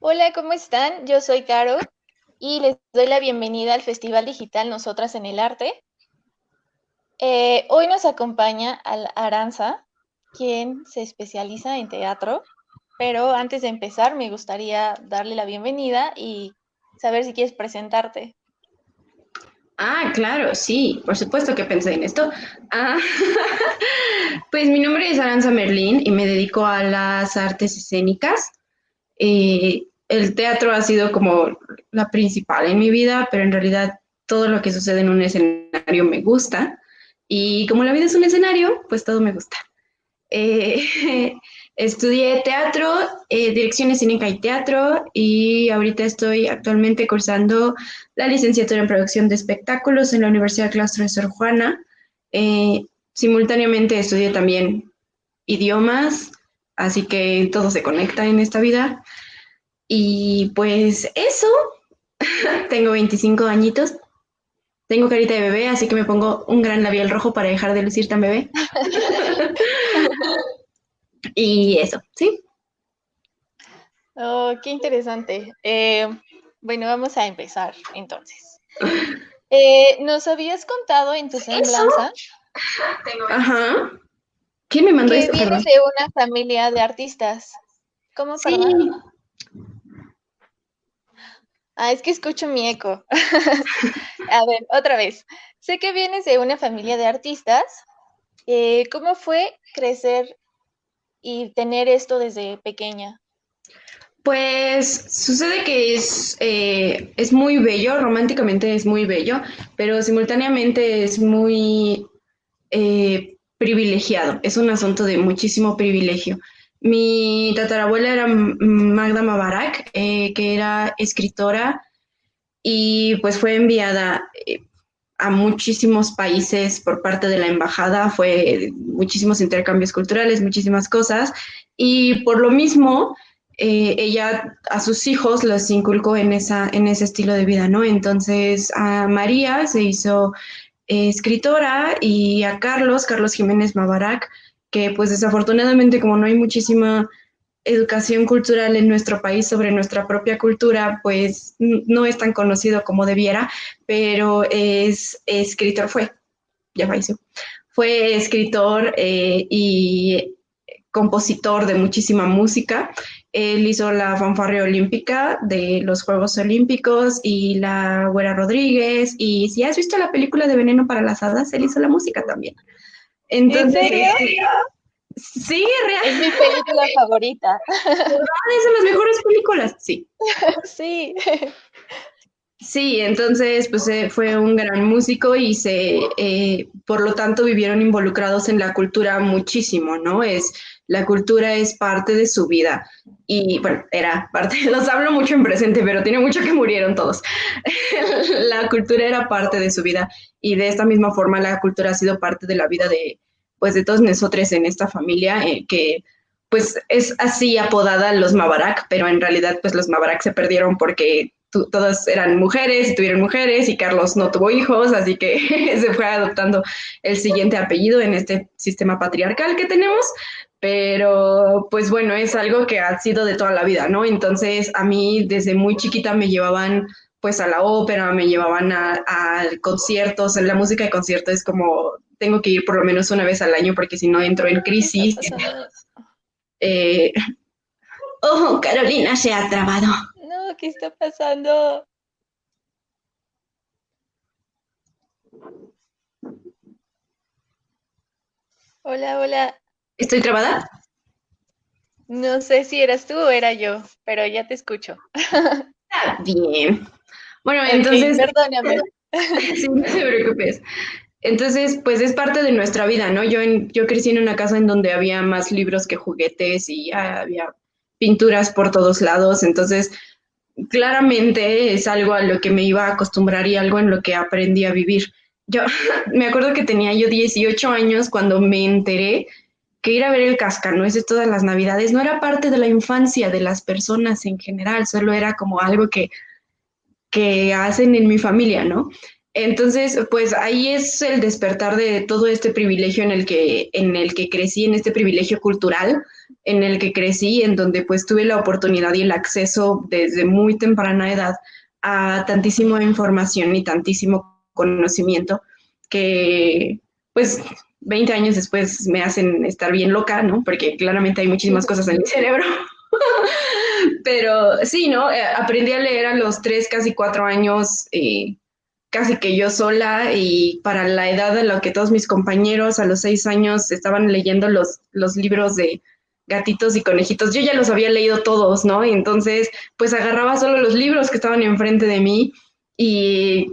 Hola, ¿cómo están? Yo soy Caro y les doy la bienvenida al Festival Digital Nosotras en el Arte. Hoy nos acompaña Aranza, quien se especializa en teatro, pero antes de empezar me gustaría darle la bienvenida y saber si quieres presentarte. Ah, claro, sí, por supuesto que pensé en esto. Ah, pues mi nombre es Aranza Merlín y me dedico a las artes escénicas. El teatro ha sido como la principal en mi vida, pero en realidad todo lo que sucede en un escenario me gusta. Y como la vida es un escenario, pues todo me gusta. Eh, Estudié teatro, dirección escénica y teatro, y ahorita estoy actualmente cursando la licenciatura en producción de espectáculos en la Universidad Claustro de Sor Juana. Simultáneamente estudié también idiomas, así que todo se conecta en esta vida. Y pues eso, tengo 25 añitos, tengo carita de bebé, así que me pongo un gran labial rojo para dejar de lucir tan bebé. Y eso, ¿sí? Oh, qué interesante. Bueno, vamos a empezar entonces. Nos habías contado en tu Eso. semblanza Ajá. ¿Quién me mandó que esto? vienes Perdón. de una familia de artistas. ¿Cómo, Sí, perdón? Ah, es que escucho mi eco. A ver, otra vez. Sé que vienes de una familia de artistas. ¿Cómo fue crecer y tener esto desde pequeña? pues sucede que es muy bello, románticamente es muy bello, pero simultáneamente es muy privilegiado. Es un asunto de muchísimo privilegio. Mi tatarabuela era Magda Mabarak, que era escritora y pues fue enviada a muchísimos países por parte de la embajada, fue muchísimos intercambios culturales, muchísimas cosas, y por lo mismo ella a sus hijos los inculcó en ese estilo de vida, ¿no? Entonces a María se hizo escritora y a Carlos Jiménez Mabarak, que pues desafortunadamente como no hay muchísima educación cultural en nuestro país sobre nuestra propia cultura, pues no es tan conocido como debiera, pero es escritor, ya falleció, fue escritor y compositor de muchísima música. Él hizo la fanfarria olímpica de los Juegos Olímpicos y la Güera Rodríguez. Y si has visto la película de Veneno para las Hadas, él hizo la música también. ¿En Entonces, serio? sí, real, Es mi película favorita. ¿verdad? Es de las mejores películas. Sí. Sí. Sí, entonces pues fue un gran músico y por lo tanto vivieron involucrados en la cultura muchísimo, ¿no? La cultura es parte de su vida y bueno, era parte, los hablo mucho en presente, pero tiene mucho que murieron todos. La cultura era parte de su vida y de esta misma forma la cultura ha sido parte de la vida pues de todos nosotros en esta familia, que pues es así apodada los Mabarak, pero en realidad pues los Mabarak se perdieron porque todas eran mujeres y tuvieron mujeres y Carlos no tuvo hijos, así que se fue adoptando el siguiente apellido en este sistema patriarcal que tenemos, pero pues bueno, es algo que ha sido de toda la vida, ¿no? Entonces a mí desde muy chiquita me llevaban pues a la ópera, me llevaban a conciertos, la música de concierto es como, tengo que ir por lo menos una vez al año porque si no entro en ¿Qué está crisis. pasando? Eh, oh, Carolina se ha trabado. No, ¿qué está pasando? Hola, hola. ¿Estoy trabada? No sé si eras tú o era yo, pero ya te escucho. Ah, bien. Bueno, Ok, entonces, perdóname. sí, no te preocupes. Entonces, pues es parte de nuestra vida, ¿no? Yo crecí en una casa en donde había más libros que juguetes y había pinturas por todos lados, entonces claramente es algo a lo que me iba a acostumbrar y algo en lo que aprendí a vivir. Yo me acuerdo que tenía yo 18 años cuando me enteré que ir a ver el cascanueces todas las navidades no era parte de la infancia de las personas en general, solo era como algo que hacen en mi familia, ¿no? Entonces, pues ahí es el despertar de todo este privilegio en el que crecí, en este privilegio cultural, en el que crecí, en donde pues tuve la oportunidad y el acceso desde muy temprana edad a tantísima información y tantísimo conocimiento que pues 20 años después me hacen estar bien loca, ¿no? Porque claramente hay muchísimas cosas en mi cerebro. Pero sí, ¿no? Aprendí a leer a los 3, casi 4 años, casi que yo sola, y para la edad en la que todos mis compañeros a los 6 años estaban leyendo los libros de gatitos y conejitos, yo ya los había leído todos, ¿no? Y entonces, pues agarraba solo los libros que estaban enfrente de mí y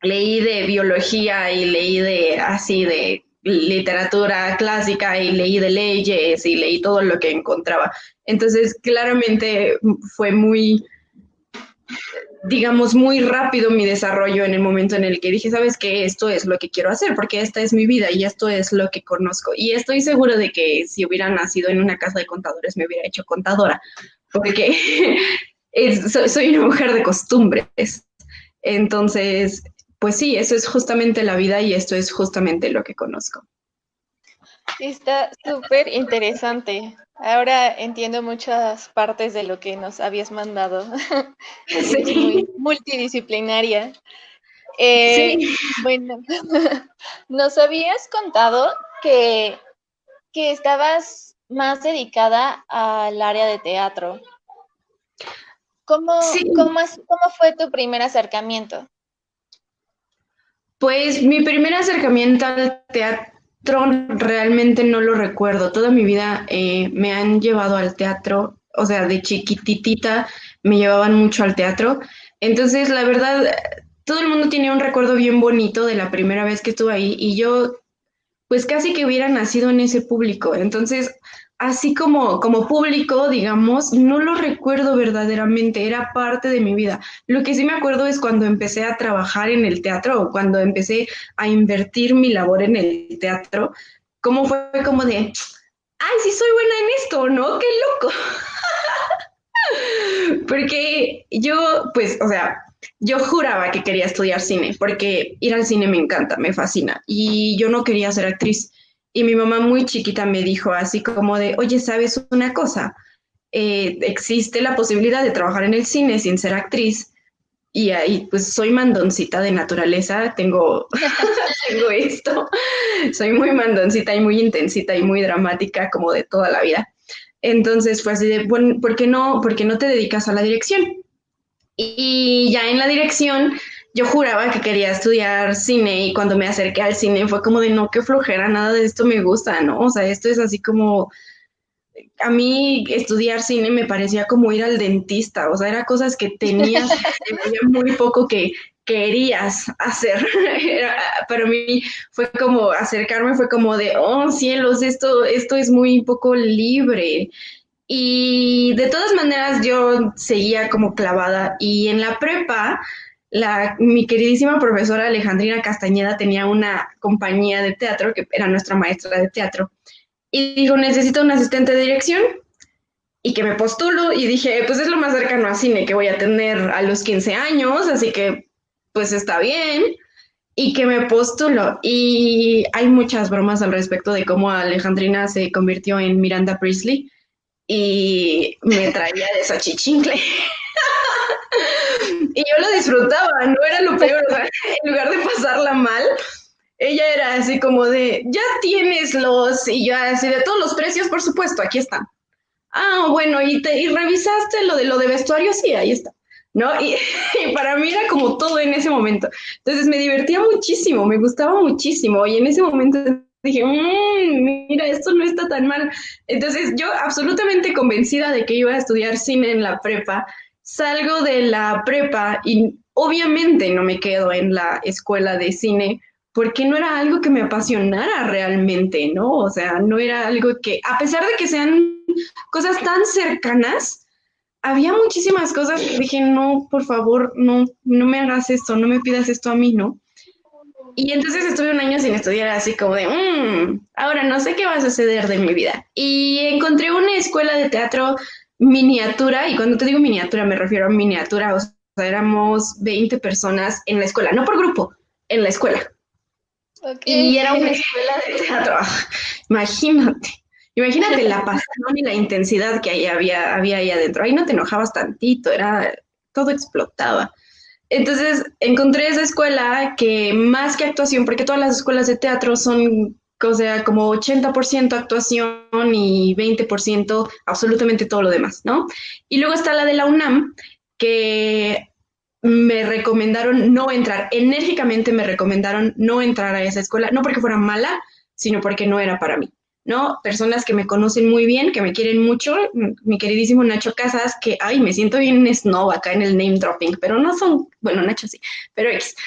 leí de biología y leí de así de literatura clásica y leí de leyes y leí todo lo que encontraba. Entonces, claramente fue muy, digamos, muy rápido mi desarrollo en el momento en el que dije, sabes que esto es lo que quiero hacer, porque esta es mi vida y esto es lo que conozco. Y estoy segura de que si hubiera nacido en una casa de contadores me hubiera hecho contadora, porque soy una mujer de costumbres. Entonces, pues sí, eso es justamente la vida y esto es justamente lo que conozco. Está súper interesante. Ahora entiendo muchas partes de lo que nos habías mandado. Eres muy Sí, multidisciplinaria. sí. Bueno, nos habías contado que, que estabas más dedicada al área de teatro. Sí, ¿Cómo fue tu primer acercamiento? pues mi primer acercamiento al teatro realmente no lo recuerdo. Toda mi vida me han llevado al teatro, o sea, de chiquititita me llevaban mucho al teatro. Entonces, la verdad, todo el mundo tiene un recuerdo bien bonito de la primera vez que estuve ahí y yo pues casi que hubiera nacido en ese público. Entonces, así como público, digamos, no lo recuerdo verdaderamente, era parte de mi vida. Lo que sí me acuerdo es cuando empecé a trabajar en el teatro, o cuando empecé a invertir mi labor en el teatro, cómo fue como de, ay, sí soy buena en esto, ¿no? Qué loco. Porque yo, pues, o sea, yo juraba que quería estudiar cine, porque ir al cine me encanta, me fascina, y yo no quería ser actriz. Y mi mamá muy chiquita me dijo así como de, oye, ¿sabes una cosa? Existe la posibilidad de trabajar en el cine sin ser actriz. Y ahí, pues, soy mandoncita de naturaleza, tengo esto, soy muy mandoncita y muy intensita y muy dramática como de toda la vida. Entonces fue así de, bueno, por qué no te dedicas a la dirección? Y ya en la dirección yo juraba que quería estudiar cine y cuando me acerqué al cine fue como de no, qué flojera, nada de esto me gusta, ¿no? O sea, esto es así como, a mí estudiar cine me parecía como ir al dentista, o sea, era cosas que tenías, había muy poco que querías hacer. Para mí fue como acercarme, fue como de, oh cielos, esto es muy poco libre. Y de todas maneras yo seguía como clavada y en la prepa mi queridísima profesora Alejandrina Castañeda tenía una compañía de teatro que era nuestra maestra de teatro y dijo necesito un asistente de dirección y que me postulo y dije pues es lo más cercano a cine que voy a tener a los 15 años así que pues está bien y que me postulo y hay muchas bromas al respecto de cómo Alejandrina se convirtió en Miranda Priestley y me traía de Xochichincle. Y yo lo disfrutaba, no era lo peor, o sea, en lugar de pasarla mal, ella era así como de, ya tienes y yo así de todos los precios, por supuesto, aquí están. Ah, bueno, y revisaste lo de vestuario, sí, ahí está. ¿No? Y para mí era como todo en ese momento. Entonces me divertía muchísimo, me gustaba muchísimo. Y en ese momento dije, mira, esto no está tan mal. Entonces yo absolutamente convencida de que iba a estudiar cine en la prepa, salgo de la prepa y obviamente no me quedo en la escuela de cine porque no era algo que me apasionara realmente, ¿no? O sea, no era algo que, a pesar de que sean cosas tan cercanas, había muchísimas cosas que dije, no, por favor, no, no me hagas esto, no me pidas esto a mí, ¿no? Y entonces estuve un año sin estudiar, así como de, ahora no sé qué va a suceder de mi vida. Y encontré una escuela de teatro miniatura, y cuando te digo miniatura me refiero a miniatura, o sea, éramos 20 personas en la escuela, no por grupo, en la escuela. Ok. Y era una escuela de teatro, imagínate. Imagínate la pasión y la intensidad que ahí había ahí adentro. Ahí no te enojabas tantito, era, todo explotaba. Entonces encontré esa escuela que más que actuación, porque todas las escuelas de teatro son, o sea, como 80% actuación y 20% absolutamente todo lo demás, ¿no? Y luego está la de la UNAM, que me recomendaron no entrar, enérgicamente me recomendaron no entrar a esa escuela, no porque fuera mala, sino porque no era para mí. ¿No? Personas que me conocen muy bien, que me quieren mucho, mi queridísimo Nacho Casas, que, ay, me siento bien snob acá en el name dropping, pero no son, bueno, Nacho sí, pero este,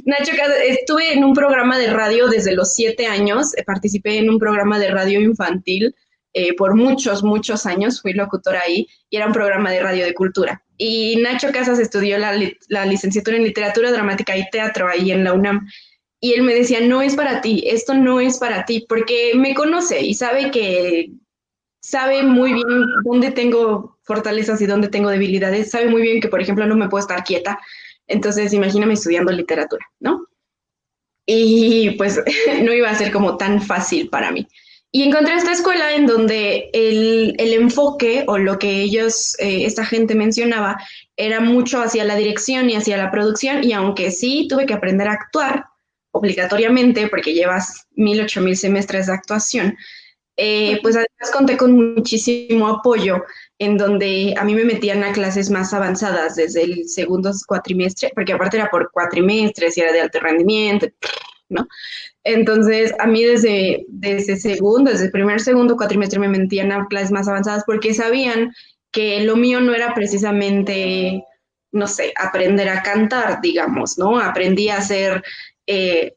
Nacho Casas, estuve en un programa de radio desde los 7 años, participé en un programa de radio infantil por muchos, muchos años, fui locutora ahí, y era un programa de radio de cultura. Y Nacho Casas estudió la licenciatura en literatura dramática y teatro ahí en la UNAM. Y él me decía, no es para ti, esto no es para ti, porque me conoce y sabe muy bien dónde tengo fortalezas y dónde tengo debilidades, sabe muy bien que, por ejemplo, no me puedo estar quieta, entonces imagíname estudiando literatura, ¿no? Y pues no iba a ser como tan fácil para mí. Y encontré esta escuela en donde el enfoque o lo que ellos, esta gente mencionaba, era mucho hacia la dirección y hacia la producción, y aunque sí tuve que aprender a actuar obligatoriamente, porque llevas 1,000, 8,000 semestres de actuación, pues además conté con muchísimo apoyo en donde a mí me metían a clases más avanzadas desde el segundo cuatrimestre, porque aparte era por cuatrimestres y era de alto rendimiento, ¿no? Entonces, a mí desde el primer, segundo cuatrimestre me metían a clases más avanzadas porque sabían que lo mío no era precisamente, no sé, aprender a cantar, digamos, ¿no? Aprendí a hacer eh,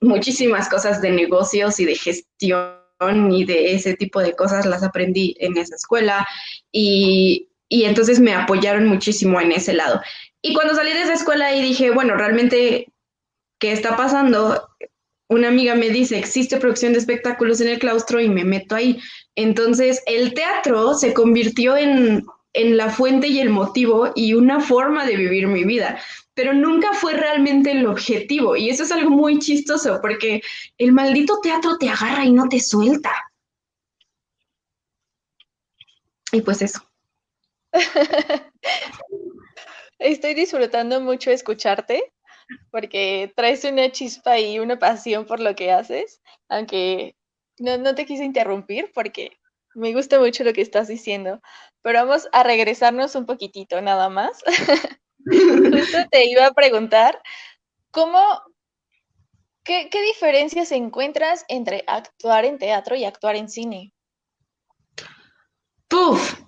muchísimas cosas de negocios y de gestión y de ese tipo de cosas las aprendí en esa escuela y entonces me apoyaron muchísimo en ese lado. Y cuando salí de esa escuela y dije, bueno, realmente, ¿qué está pasando? Una amiga me dice, existe producción de espectáculos en el claustro y me meto ahí. Entonces, el teatro se convirtió en la fuente y el motivo y una forma de vivir mi vida, pero nunca fue realmente el objetivo. Y eso es algo muy chistoso porque el maldito teatro te agarra y no te suelta. Y pues eso. Estoy disfrutando mucho escucharte porque traes una chispa y una pasión por lo que haces, aunque no te quise interrumpir porque me gusta mucho lo que estás diciendo, pero vamos a regresarnos un poquitito nada más. Justo te iba a preguntar, ¿cómo, qué diferencias encuentras entre actuar en teatro y actuar en cine? Puf,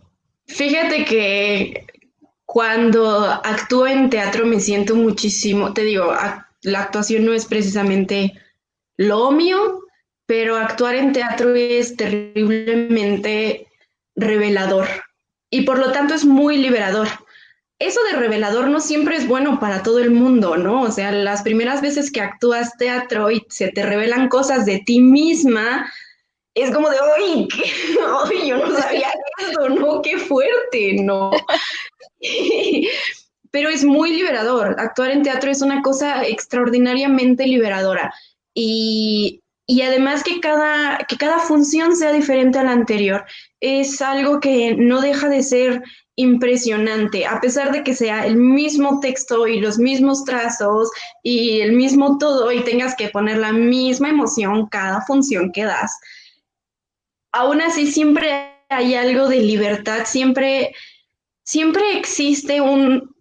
fíjate que cuando actúo en teatro me siento muchísimo, te digo, la actuación no es precisamente lo mío, pero actuar en teatro es terriblemente revelador y por lo tanto es muy liberador. Eso de revelador no siempre es bueno para todo el mundo, ¿no? O sea, las primeras veces que actúas teatro y se te revelan cosas de ti misma, es como de, ¡ay! ¡Ay! Yo no sabía eso, ¿no? ¡Qué fuerte! No. Pero es muy liberador. Actuar en teatro es una cosa extraordinariamente liberadora. Y además que cada función sea diferente a la anterior, es algo que no deja de ser impresionante, a pesar de que sea el mismo texto y los mismos trazos y el mismo todo y tengas que poner la misma emoción cada función que das. Aún así, siempre hay algo de libertad, siempre existe un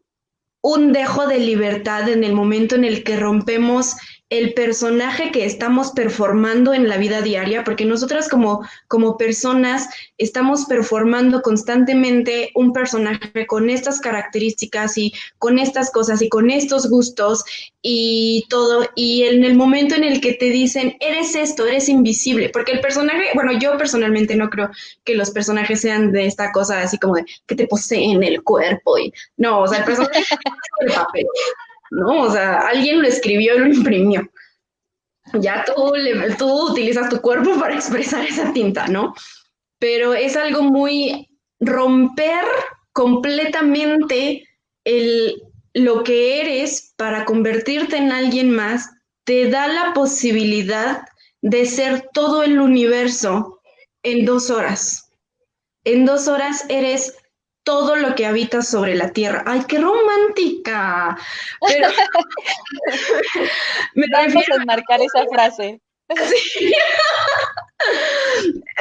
dejo de libertad en el momento en el que rompemos el personaje que estamos performando en la vida diaria, porque nosotras como personas estamos performando constantemente un personaje con estas características y con estas cosas y con estos gustos y todo, y en el momento en el que te dicen, eres esto, eres invisible, porque el personaje, bueno, yo personalmente no creo que los personajes sean de esta cosa así como de que te poseen el cuerpo y no, o sea, el personaje de papel, ¿no? O sea, alguien lo escribió y lo imprimió. Ya tú utilizas tu cuerpo para expresar esa tinta, ¿no? Pero es algo muy romper completamente el, lo que eres para convertirte en alguien más, te da la posibilidad de ser todo el universo en 2 horas. En 2 horas eres todo lo que habita sobre la Tierra. ¡Ay, qué romántica! Pero me Vamos refiero, a enmarcar esa frase.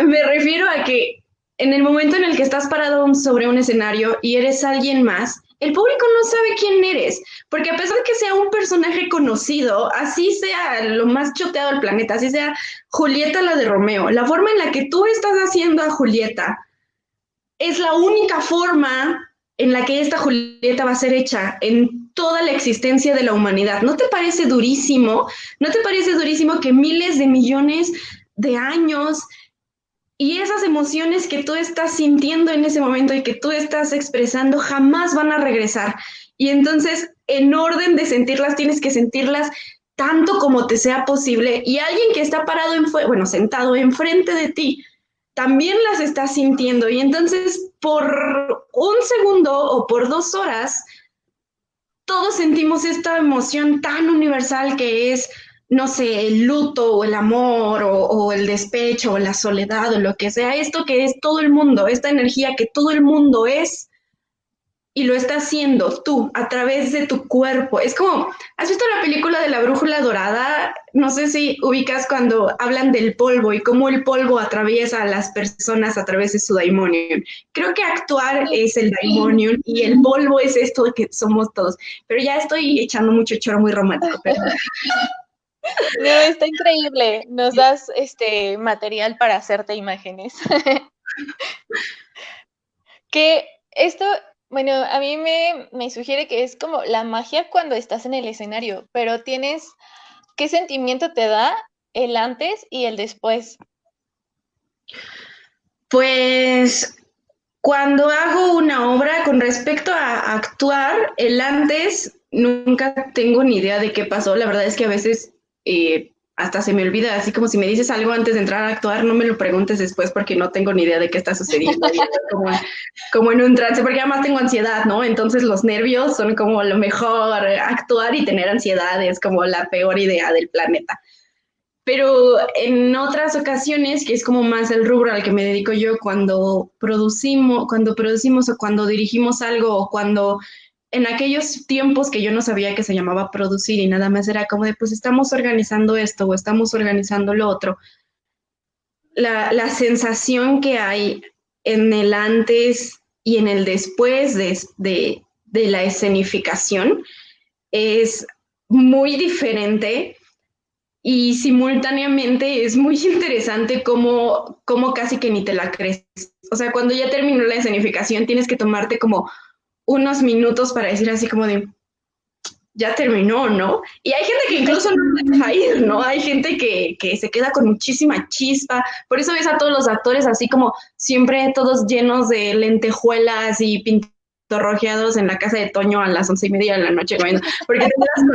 me refiero a que en el momento en el que estás parado sobre un escenario y eres alguien más, el público no sabe quién eres, porque a pesar de que sea un personaje conocido, así sea lo más choteado del planeta, así sea Julieta la de Romeo, la forma en la que tú estás haciendo a Julieta es la única forma en la que esta Julieta va a ser hecha en toda la existencia de la humanidad. ¿No te parece durísimo? ¿No te parece durísimo que miles de millones de años y esas emociones que tú estás sintiendo en ese momento y que tú estás expresando jamás van a regresar? Y entonces, en orden de sentirlas, tienes que sentirlas tanto como te sea posible. Y alguien que está parado, sentado enfrente de ti, también las está sintiendo. Y entonces, por un segundo o por 2 horas, todos sentimos esta emoción tan universal que es, no sé, el luto o el amor o el despecho o la soledad o lo que sea, esto que es todo el mundo, esta energía que todo el mundo es y lo está haciendo tú a través de tu cuerpo. Es como, ¿has visto la película de la brújula dorada? No sé si ubicas cuando hablan del polvo y cómo el polvo atraviesa a las personas a través de su daimonion. Creo que actuar Sí. es el daimonion y el polvo es esto que somos todos. Pero ya estoy echando mucho choro muy romántico, perdón. No, está increíble. Nos das material para hacerte imágenes. Que esto, bueno, a mí me sugiere que es como la magia cuando estás en el escenario, pero tienes, ¿qué sentimiento te da el antes y el después? Pues cuando hago una obra con respecto a actuar, el antes nunca tengo ni idea de qué pasó. La verdad es que a veces hasta se me olvida, así como si me dices algo antes de entrar a actuar, no me lo preguntes después porque no tengo ni idea de qué está sucediendo. Y estoy como en un trance, porque además tengo ansiedad, ¿no? Entonces los nervios son como lo mejor, actuar y tener ansiedad es como la peor idea del planeta. Pero en otras ocasiones, que es como más el rubro al que me dedico yo, cuando producimos o cuando dirigimos algo o cuando en aquellos tiempos que yo no sabía que se llamaba producir y nada más era como de, pues estamos organizando esto o estamos organizando lo otro, la sensación que hay en el antes y en el después de la escenificación es muy diferente y simultáneamente es muy interesante cómo casi que ni te la crees. O sea, cuando ya terminó la escenificación, tienes que tomarte como unos minutos para decir así como de, ya terminó, ¿no? Y hay gente que incluso no se deja ir, ¿no? Hay gente que se queda con muchísima chispa. Por eso ves a todos los actores así como siempre todos llenos de lentejuelas y pintorrojeados en la casa de Toño a las 11:30 de la noche comiendo, porque te quedas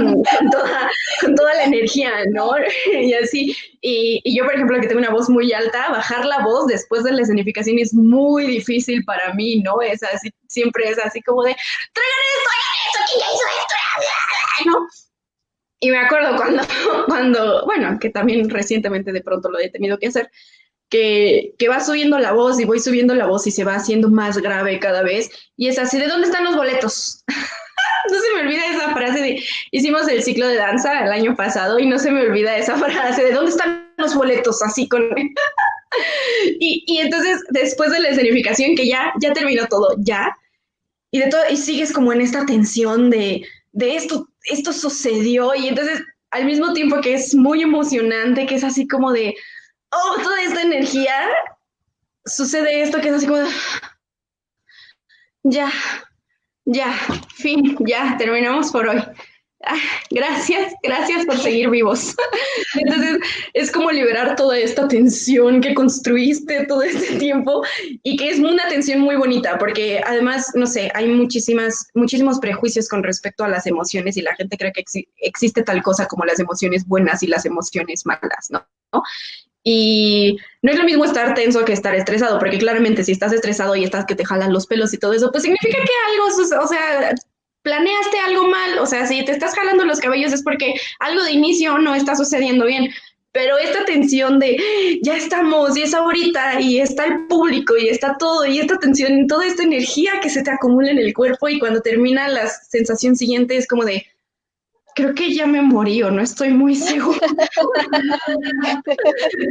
con toda la energía, ¿no? Y así. Y yo, por ejemplo, que tengo una voz muy alta, bajar la voz después de la escenificación es muy difícil para mí, ¿no? Es así, siempre es así como de, traigan esto, ¿quién hizo esto? ¿No? Y me acuerdo bueno, que también recientemente de pronto lo he tenido que hacer, que va subiendo la voz y voy subiendo la voz y se va haciendo más grave cada vez. Y es así, ¿de dónde están los boletos? No se me olvida esa frase de, hicimos el ciclo de danza el año pasado y no se me olvida esa frase de, ¿dónde están los boletos? Así con... y entonces, después de la escenificación, que ya terminó todo, ya, y de todo, y sigues como en esta tensión de esto sucedió, y entonces al mismo tiempo que es muy emocionante, que es así como de, oh, toda esta energía, sucede esto que es así como de, ya, ya, fin, ya, terminamos por hoy. Ah, gracias por seguir vivos. Entonces es como liberar toda esta tensión que construiste todo este tiempo y que es una tensión muy bonita porque además, no sé, hay muchísimos prejuicios con respecto a las emociones y la gente cree que existe tal cosa como las emociones buenas y las emociones malas, ¿no? Y no es lo mismo estar tenso que estar estresado, porque claramente si estás estresado y estás que te jalan los pelos y todo eso, pues significa que algo, o sea, planeaste algo mal, o sea, si te estás jalando los cabellos es porque algo de inicio no está sucediendo bien. Pero esta tensión de ya estamos, y es ahorita, y está el público, y está todo, y esta tensión, toda esta energía que se te acumula en el cuerpo, y cuando termina la sensación siguiente es como de, creo que ya me morí o no estoy muy seguro.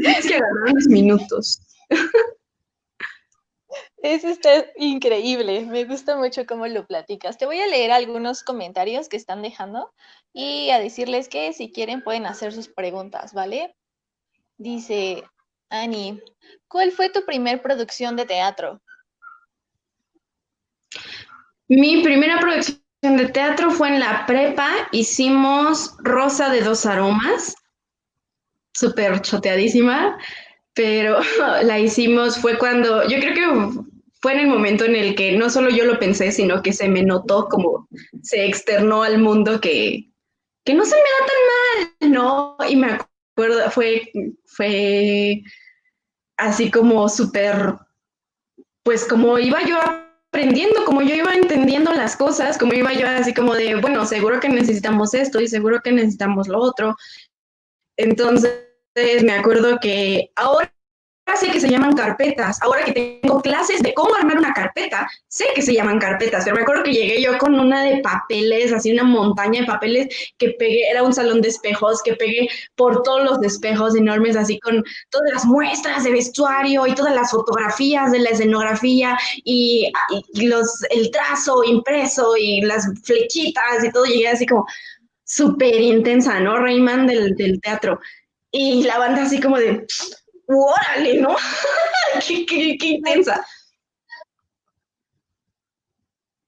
Es que agarrar unos minutos. Eso está increíble, me gusta mucho cómo lo platicas. Te voy a leer algunos comentarios que están dejando y a decirles que si quieren pueden hacer sus preguntas, ¿vale? Dice Ani, ¿cuál fue tu primer producción de teatro? Mi primera producción de teatro fue en la prepa, hicimos Rosa de dos aromas, súper choteadísima, pero la hicimos, fue cuando, yo creo que fue en el momento en el que no solo yo lo pensé, sino que se me notó como se externó al mundo que no se me da tan mal, ¿no? Y me acuerdo, fue así como súper, pues como iba yo aprendiendo, como yo iba entendiendo las cosas, como iba yo así como de, bueno, seguro que necesitamos esto y seguro que necesitamos lo otro. Entonces, me acuerdo que ahora sé que se llaman carpetas. Ahora que tengo clases de cómo armar una carpeta, sé que se llaman carpetas, pero me acuerdo que llegué yo con una de papeles, así una montaña de papeles que pegué, era un salón de espejos, que pegué por todos los espejos enormes, así con todas las muestras de vestuario y todas las fotografías de la escenografía el trazo impreso y las flechitas y todo. Llegué así como súper intensa, ¿no? Rayman del teatro. Y la banda así como de, órale, ¿no? qué intensa.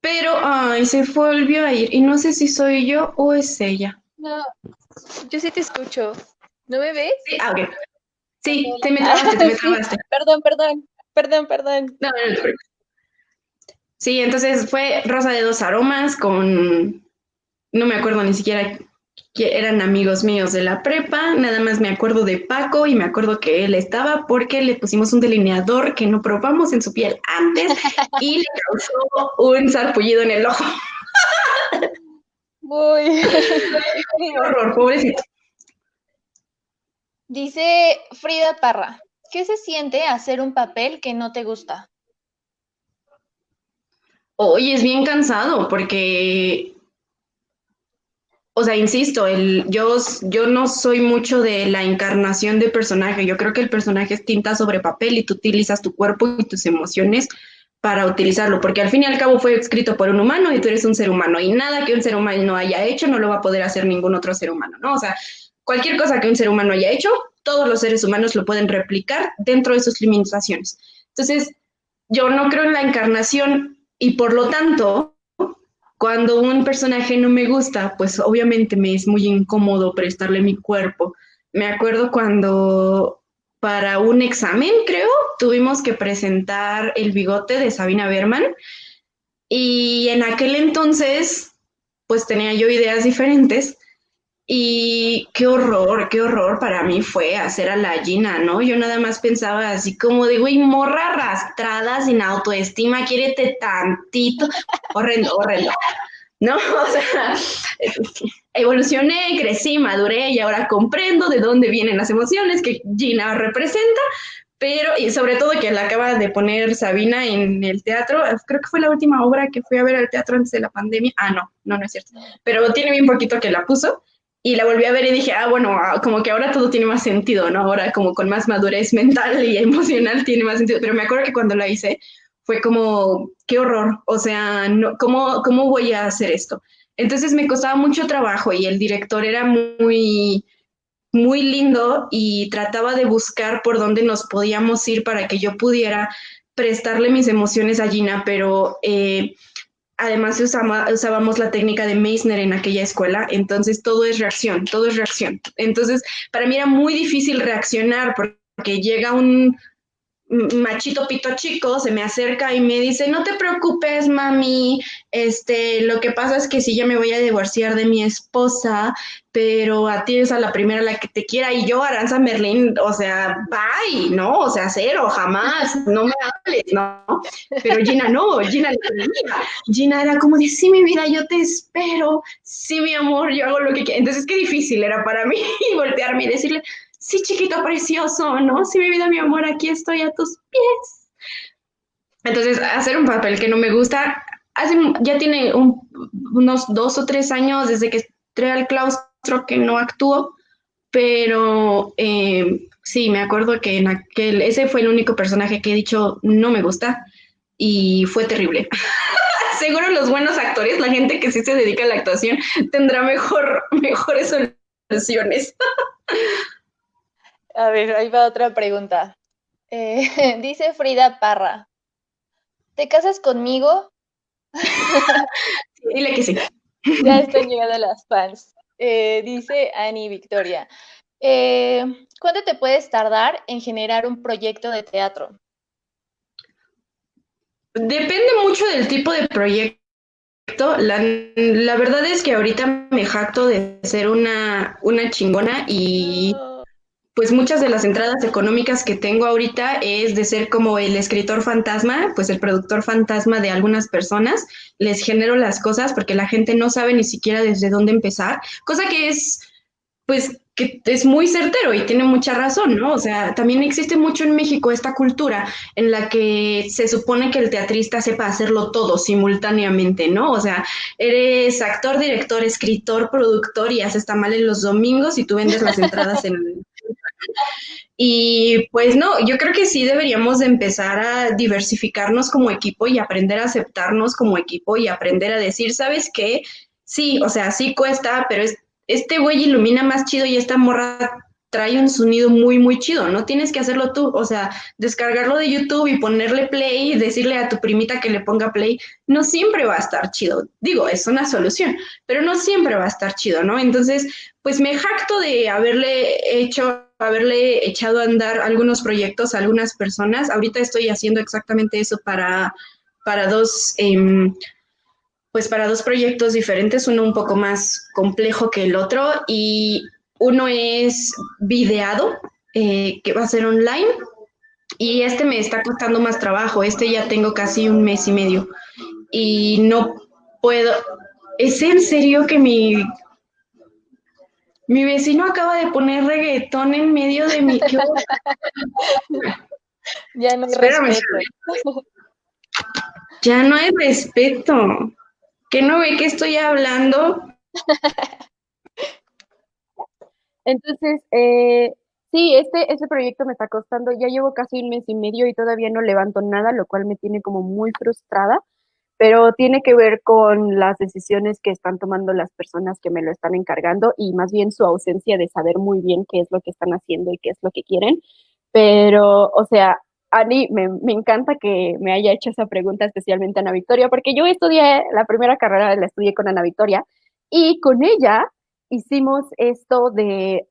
Pero, ay, se volvió a ir. Y no sé si soy yo o es ella. No, yo sí te escucho. ¿No me ves? Sí, ok. Sí, te me Ah, trabaste, te me sí, trabaste. perdón. No, no, no. Sí, entonces fue Rosa de dos aromas con, no me acuerdo ni siquiera que eran amigos míos de la prepa, nada más me acuerdo de Paco y me acuerdo que él estaba porque le pusimos un delineador que no probamos en su piel antes y le causó un sarpullido en el ojo. Muy. Qué horror, pobrecito. Dice Frida Parra, ¿qué se siente hacer un papel que no te gusta? Hoy es bien cansado porque, o sea, insisto, yo no soy mucho de la encarnación de personaje. Yo creo que el personaje es tinta sobre papel y tú utilizas tu cuerpo y tus emociones para utilizarlo, porque al fin y al cabo fue escrito por un humano y tú eres un ser humano y nada que un ser humano no haya hecho no lo va a poder hacer ningún otro ser humano, ¿no? O sea, cualquier cosa que un ser humano haya hecho, todos los seres humanos lo pueden replicar dentro de sus limitaciones. Entonces, yo no creo en la encarnación y por lo tanto, cuando un personaje no me gusta, pues obviamente me es muy incómodo prestarle mi cuerpo. Me acuerdo cuando para un examen, creo, tuvimos que presentar el bigote de Sabina Berman y en aquel entonces, pues tenía yo ideas diferentes y qué horror para mí fue hacer a la Gina, ¿no? Yo nada más pensaba así como de, güey, morra arrastrada, sin autoestima, quiérete tantito. Horrendo, horrendo. ¿No? O sea, evolucioné, crecí, maduré y ahora comprendo de dónde vienen las emociones que Gina representa, pero, y sobre todo que la acaba de poner Sabina en el teatro, creo que fue la última obra que fui a ver al teatro antes de la pandemia. Ah, no, no, no es cierto, pero tiene bien poquito que la puso. Y la volví a ver y dije, bueno, como que ahora todo tiene más sentido, ¿no? Ahora como con más madurez mental y emocional tiene más sentido. Pero me acuerdo que cuando la hice, fue como, qué horror, o sea, no, ¿cómo voy a hacer esto? Entonces me costaba mucho trabajo y el director era muy lindo y trataba de buscar por dónde nos podíamos ir para que yo pudiera prestarle mis emociones a Gina, pero además usábamos la técnica de Meissner en aquella escuela, entonces todo es reacción, todo es reacción. Entonces, para mí era muy difícil reaccionar porque llega un machito pito chico se me acerca y me dice, no te preocupes, mami, lo que pasa es que sí, ya me voy a divorciar de mi esposa, pero a ti es a la primera la que te quiera, y yo, Aranza Merlín, o sea, bye, ¿no? O sea, cero, jamás, no me hables, ¿no? Pero Gina no, Gina era como de, sí, mi vida, yo te espero, sí, mi amor, yo hago lo que quiera. Entonces, qué difícil era para mí voltearme y decirle, sí, chiquito precioso, ¿no? Sí, mi vida, mi amor, aquí estoy a tus pies. Entonces, hacer un papel que no me gusta, ya tiene unos 2 o 3 años desde que entré al claustro que no actúo, pero sí, me acuerdo que ese fue el único personaje que he dicho no me gusta y fue terrible. Seguro los buenos actores, la gente que sí se dedica a la actuación, tendrá mejores soluciones. A ver, ahí va otra pregunta. Dice Frida Parra, ¿te casas conmigo? Dile que sí. Ya están llegando las fans. Dice Ani Victoria, eh, ¿cuánto te puedes tardar en generar un proyecto de teatro? Depende mucho del tipo de proyecto. La verdad es que ahorita me jacto de ser una chingona y No. pues muchas de las entradas económicas que tengo ahorita es de ser como el escritor fantasma, pues el productor fantasma de algunas personas. Les genero las cosas porque la gente no sabe ni siquiera desde dónde empezar, cosa que es pues que es muy certero y tiene mucha razón, ¿no? O sea, también existe mucho en México esta cultura en la que se supone que el teatrista sepa hacerlo todo simultáneamente, ¿no? O sea, eres actor, director, escritor, productor y haces tamales los domingos y tú vendes las entradas en... Y pues no, yo creo que sí deberíamos de empezar a diversificarnos como equipo y aprender a aceptarnos como equipo y aprender a decir, ¿sabes qué? Sí, o sea, sí cuesta, pero este güey ilumina más chido y esta morra trae un sonido muy, muy chido. No tienes que hacerlo tú, o sea, descargarlo de YouTube y ponerle play y decirle a tu primita que le ponga play, no siempre va a estar chido. Digo, es una solución, pero no siempre va a estar chido, ¿no? Entonces, pues me jacto de haberle echado a andar algunos proyectos a algunas personas. Ahorita estoy haciendo exactamente eso para dos, pues para dos proyectos diferentes, uno un poco más complejo que el otro y uno es videado, que va a ser online y este me está costando más trabajo, este ya tengo casi 1 mes y medio y no puedo, ¿es en serio que mi vecino acaba de poner reggaetón en medio de mi... ¿Qué? Ya no hay Espérame, respeto. ya no hay respeto. ¿Que no ve que estoy hablando? Entonces, sí, este proyecto me está costando, ya llevo casi 1 mes y medio y todavía no levanto nada, lo cual me tiene como muy frustrada, pero tiene que ver con las decisiones que están tomando las personas que me lo están encargando y más bien su ausencia de saber muy bien qué es lo que están haciendo y qué es lo que quieren. Pero, o sea, Ani, me encanta que me haya hecho esa pregunta especialmente a Ana Victoria, porque yo estudié, la primera carrera la estudié con Ana Victoria y con ella hicimos esto de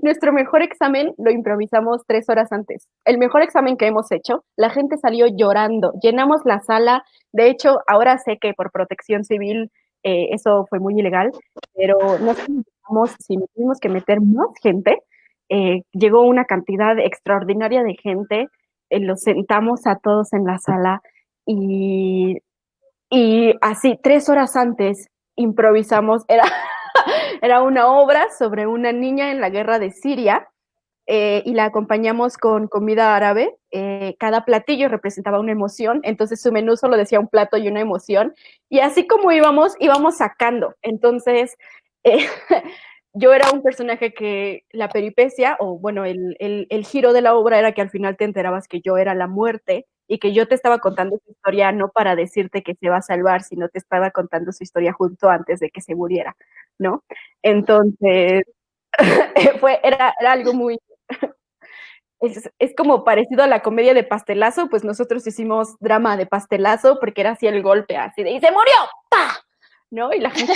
nuestro mejor examen lo improvisamos 3 horas antes. El mejor examen que hemos hecho, la gente salió llorando, llenamos la sala. De hecho, ahora sé que por protección civil eso fue muy ilegal, pero no sabemos si tuvimos que meter más gente. Llegó una cantidad extraordinaria de gente, los sentamos a todos en la sala y, y así 3 horas antes improvisamos. Era una obra sobre una niña en la guerra de Siria y la acompañamos con comida árabe. Cada platillo representaba una emoción, entonces su menú solo decía un plato y una emoción. Y así como íbamos sacando. Entonces, eh, yo era un personaje que la peripecia, o bueno, el giro de la obra era que al final te enterabas que yo era la muerte y que yo te estaba contando su historia no para decirte que se va a salvar, sino te estaba contando su historia justo antes de que se muriera, ¿no? Entonces, era algo muy... Es como parecido a la comedia de Pastelazo, pues nosotros hicimos drama de Pastelazo porque era así el golpe, así de ¡y se murió! ¡Pah! ¿No? Y la gente...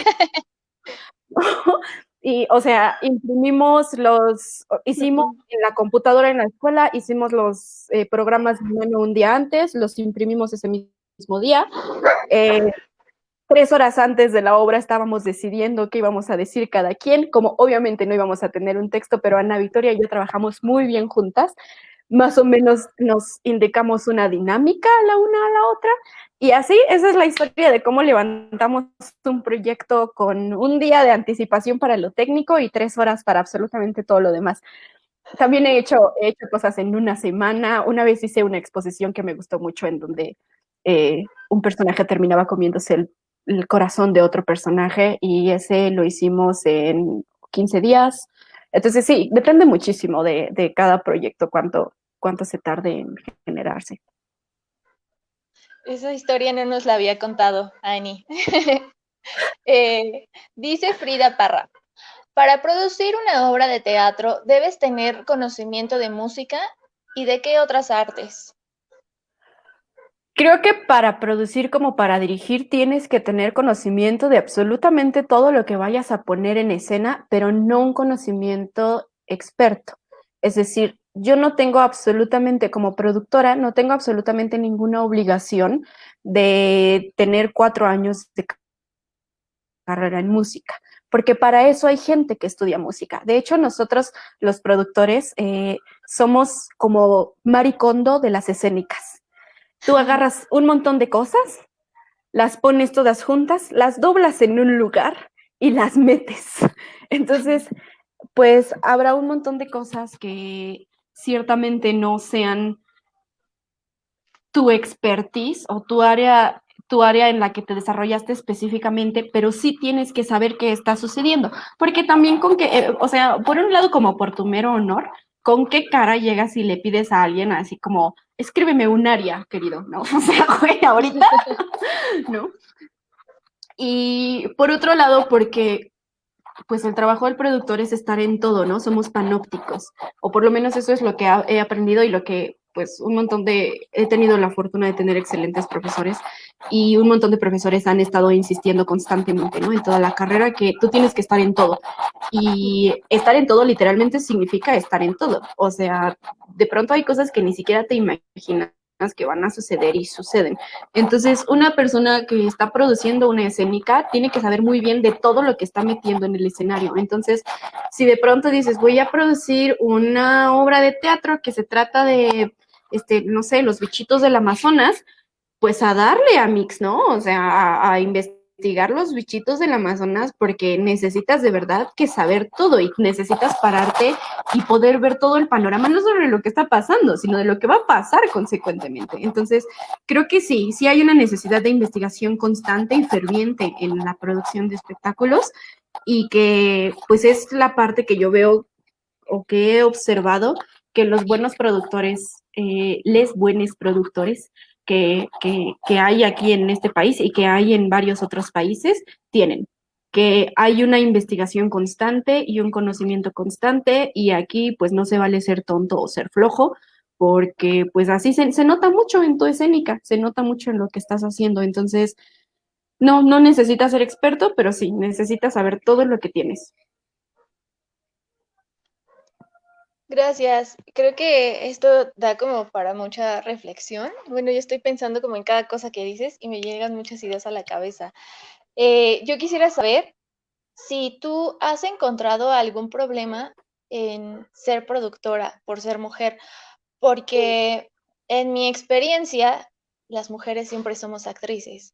Y, o sea, hicimos en la computadora en la escuela, hicimos los programas un día antes, los imprimimos ese mismo día. 3 horas antes de la obra estábamos decidiendo qué íbamos a decir cada quien, como obviamente no íbamos a tener un texto, pero Ana Victoria y yo trabajamos muy bien juntas, más o menos nos indicamos una dinámica la una a la otra, y así, esa es la historia de cómo levantamos un proyecto con un día de anticipación para lo técnico y 3 horas para absolutamente todo lo demás. También he hecho cosas en una semana. Una vez hice una exposición que me gustó mucho en donde un personaje terminaba comiéndose el corazón de otro personaje y ese lo hicimos en 15 días. Entonces sí, depende muchísimo de cada proyecto, cuánto se tarde en generarse. Esa historia no nos la había contado, Ani. Dice Frida Parra, para producir una obra de teatro debes tener conocimiento de música y de qué otras artes. Creo que para producir como para dirigir tienes que tener conocimiento de absolutamente todo lo que vayas a poner en escena, pero no un conocimiento experto. Es decir, yo no tengo absolutamente, como productora, no tengo absolutamente ninguna obligación de tener 4 años de carrera en música, porque para eso hay gente que estudia música. De hecho, nosotros, los productores, somos como Marie Kondo de las escénicas. Tú agarras un montón de cosas, las pones todas juntas, las doblas en un lugar y las metes. Entonces, pues habrá un montón de cosas que ciertamente no sean tu expertise o tu área en la que te desarrollaste específicamente, pero sí tienes que saber qué está sucediendo. Porque también con que, o sea, por un lado, como por tu mero honor, ¿con qué cara llegas y le pides a alguien así como, escríbeme un área, querido? ¿No? O sea, güey, ahorita, ¿no? Y por otro lado, porque pues el trabajo del productor es estar en todo, ¿no? Somos panópticos, o por lo menos eso es lo que he aprendido y lo que, pues, he tenido la fortuna de tener excelentes profesores y un montón de profesores han estado insistiendo constantemente, ¿no? En toda la carrera que tú tienes que estar en todo. Y estar en todo literalmente significa estar en todo. O sea, de pronto hay cosas que ni siquiera te imaginas que van a suceder y suceden. Entonces, una persona que está produciendo una escénica tiene que saber muy bien de todo lo que está metiendo en el escenario. Entonces, si de pronto dices, voy a producir una obra de teatro que se trata de, no sé, los bichitos del Amazonas, pues a darle a mix, ¿no? O sea, a investigar los bichitos del Amazonas porque necesitas de verdad que saber todo y necesitas pararte y poder ver todo el panorama, no sobre lo que está pasando, sino de lo que va a pasar consecuentemente. Entonces, creo que sí hay una necesidad de investigación constante y ferviente en la producción de espectáculos y que pues es la parte que yo veo o que he observado que los buenos productores, les buenos productores que hay aquí en este país y que hay en varios otros países, tienen que hay una investigación constante y un conocimiento constante y aquí pues no se vale ser tonto o ser flojo porque pues así se nota mucho en tu escénica, se nota mucho en lo que estás haciendo, entonces no necesitas ser experto, pero sí, necesitas saber todo lo que tienes. Gracias. Creo que esto da como para mucha reflexión. Bueno, yo estoy pensando como en cada cosa que dices y me llegan muchas ideas a la cabeza. Yo quisiera saber si tú has encontrado algún problema en ser productora por ser mujer, porque en mi experiencia, las mujeres siempre somos actrices,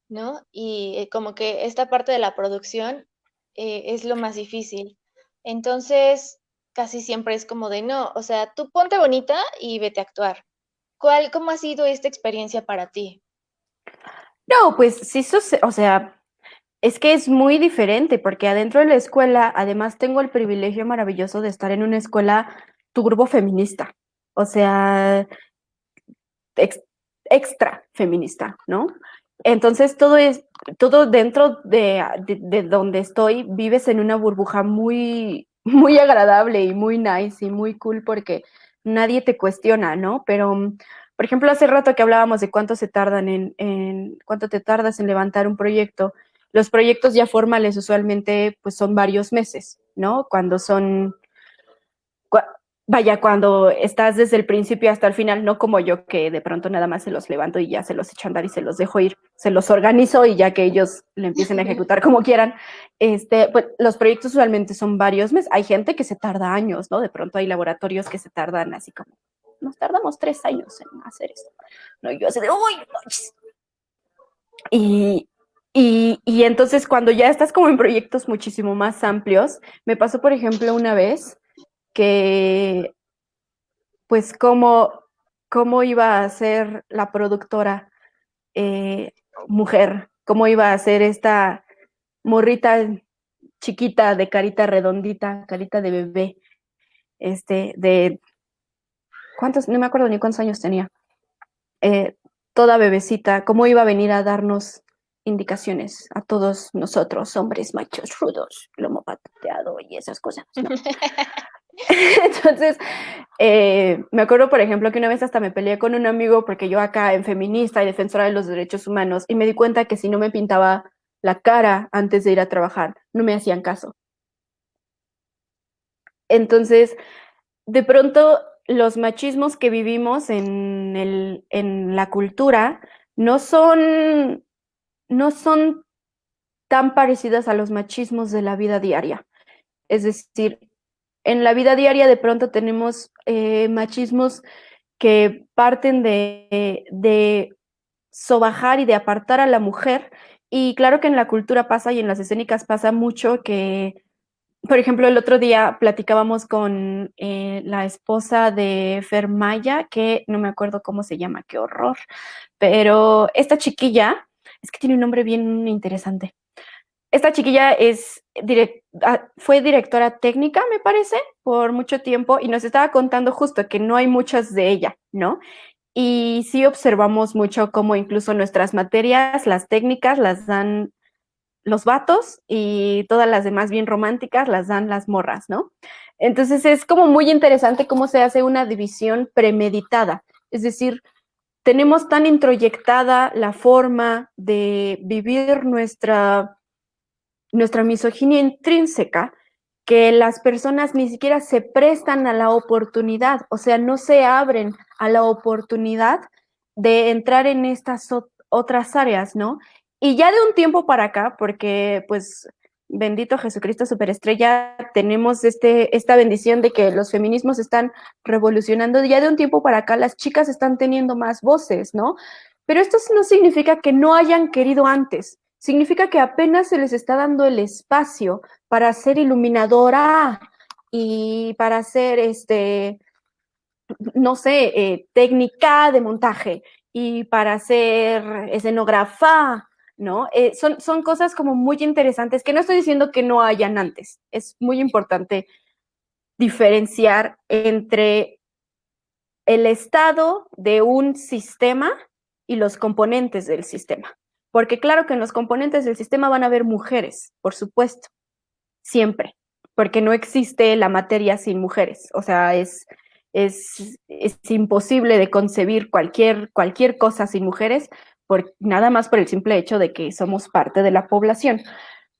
¿no? Y como que esta parte de la producción es lo más difícil. Entonces, casi siempre es como de, no, o sea, tú ponte bonita y vete a actuar. ¿Cómo ha sido esta experiencia para ti? No, pues sí, o sea, es que es muy diferente porque adentro de la escuela, además tengo el privilegio maravilloso de estar en una escuela turbo feminista, o sea, ex- extra feminista, ¿no? Entonces todo dentro de donde estoy, vives en una burbuja muy, muy agradable y muy nice y muy cool porque nadie te cuestiona, ¿no? Pero, por ejemplo, hace rato que hablábamos de cuánto se tardan cuánto te tardas en levantar un proyecto. Los proyectos ya formales usualmente pues son varios meses, ¿no? Vaya, cuando estás desde el principio hasta el final, no como yo que de pronto nada más se los levanto y ya se los echo a andar y se los dejo ir, se los organizo y ya que ellos le empiecen a ejecutar como quieran. Pues los proyectos usualmente son varios meses. Hay gente que se tarda años, ¿no? De pronto hay laboratorios que se tardan así como nos tardamos 3 años en hacer esto. ¿No? Y yo así de, uy, y entonces cuando ya estás como en proyectos muchísimo más amplios, me pasó, por ejemplo, una vez que, pues, cómo iba a ser la productora mujer, cómo iba a ser esta morrita chiquita de carita redondita, carita de bebé, de ¿cuántos? No me acuerdo ni cuántos años tenía. Toda bebecita, cómo iba a venir a darnos indicaciones a todos nosotros, hombres machos rudos, lomo pateado y esas cosas, ¿no? Entonces, me acuerdo, por ejemplo, que una vez hasta me peleé con un amigo porque yo acá en feminista y defensora de los derechos humanos y me di cuenta que si no me pintaba la cara antes de ir a trabajar, no me hacían caso. Entonces, de pronto, los machismos que vivimos en la cultura no son tan parecidos a los machismos de la vida diaria. Es decir, en la vida diaria de pronto tenemos machismos que parten de sobajar y de apartar a la mujer. Y claro que en la cultura pasa y en las escénicas pasa mucho que, por ejemplo, el otro día platicábamos con la esposa de Fer Maya, que no me acuerdo cómo se llama, qué horror, pero esta chiquilla, es que tiene un nombre bien interesante. Esta chiquilla fue directora técnica, me parece, por mucho tiempo y nos estaba contando justo que no hay muchas de ella, ¿no? Y sí observamos mucho cómo incluso nuestras materias, las técnicas, las dan los vatos y todas las demás bien románticas las dan las morras, ¿no? Entonces es como muy interesante cómo se hace una división premeditada, es decir, tenemos tan introyectada la forma de vivir nuestra misoginia intrínseca que las personas ni siquiera se prestan a la oportunidad, o sea, no se abren a la oportunidad de entrar en estas otras áreas, ¿no? Y ya de un tiempo para acá, porque pues bendito Jesucristo superestrella, tenemos esta bendición de que los feminismos están revolucionando, ya de un tiempo para acá las chicas están teniendo más voces, ¿no? Pero esto no significa que no hayan querido antes, significa que apenas se les está dando el espacio para ser iluminadora y para ser, no sé, técnica de montaje y para ser escenógrafa, ¿no? Son cosas como muy interesantes que no estoy diciendo que no hayan antes. Es muy importante diferenciar entre el estado de un sistema y los componentes del sistema. Porque claro que en los componentes del sistema van a haber mujeres, por supuesto, siempre, porque no existe la materia sin mujeres. O sea, es imposible de concebir cualquier cosa sin mujeres, nada más por el simple hecho de que somos parte de la población.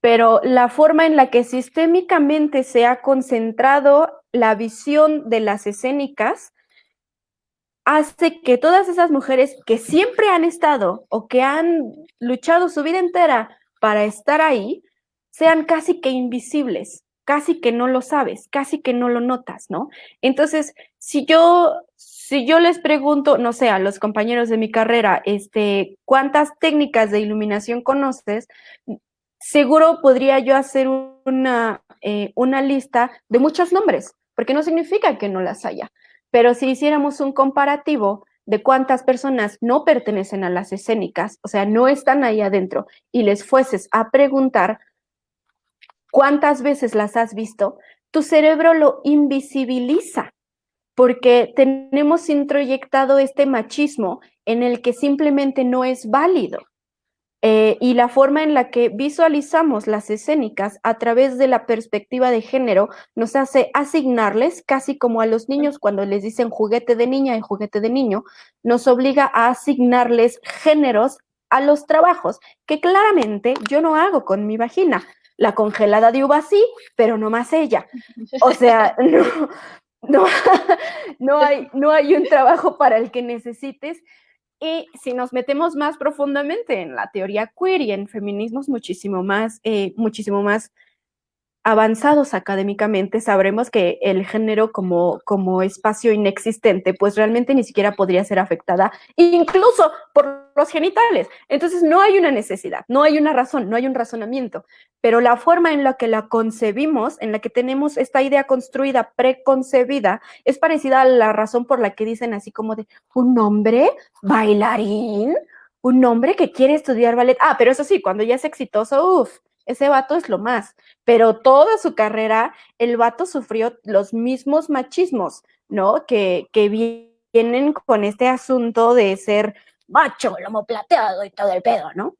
Pero la forma en la que sistémicamente se ha concentrado la visión de las escénicas hace que todas esas mujeres que siempre han estado o que han luchado su vida entera para estar ahí, sean casi que invisibles, casi que no lo sabes, casi que no lo notas, ¿no? Entonces, si yo les pregunto, no sé, a los compañeros de mi carrera, ¿cuántas técnicas de iluminación conoces? Seguro podría yo hacer una lista de muchos nombres, porque no significa que no las haya. Pero si hiciéramos un comparativo de cuántas personas no pertenecen a las escénicas, o sea, no están ahí adentro, y les fueses a preguntar cuántas veces las has visto, tu cerebro lo invisibiliza, porque tenemos introyectado este machismo en el que simplemente no es válido. Y la forma en la que visualizamos las escénicas a través de la perspectiva de género nos hace asignarles, casi como a los niños cuando les dicen juguete de niña y juguete de niño, nos obliga a asignarles géneros a los trabajos, que claramente yo no hago con mi vagina. La congelada de uva sí, pero no más ella. O sea, no hay un trabajo para el que necesites. Y si nos metemos más profundamente en la teoría queer y en feminismos muchísimo más avanzados académicamente sabremos que el género como espacio inexistente, pues realmente ni siquiera podría ser afectada, incluso por los genitales. Entonces no hay una necesidad, no hay una razón, no hay un razonamiento, pero la forma en la que la concebimos, en la que tenemos esta idea construida, preconcebida, es parecida a la razón por la que dicen así como de un hombre bailarín, un hombre que quiere estudiar ballet. Ah, pero eso sí, cuando ya es exitoso, uff, ese vato es lo más. Pero toda su carrera, el vato sufrió los mismos machismos, ¿no? Que vienen con este asunto de ser macho, lomo plateado y todo el pedo, ¿no?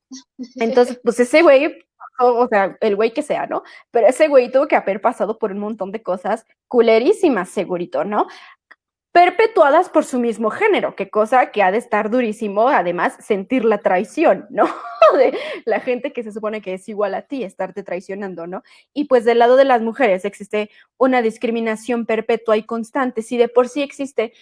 Entonces, pues ese güey, o sea, el güey que sea, ¿no? Pero ese güey tuvo que haber pasado por un montón de cosas culerísimas, segurito, ¿no? Perpetuadas por su mismo género, qué cosa que ha de estar durísimo, además, sentir la traición, ¿no? De la gente que se supone que es igual a ti, estarte traicionando, ¿no? Y pues del lado de las mujeres existe una discriminación perpetua y constante. Si de por sí existe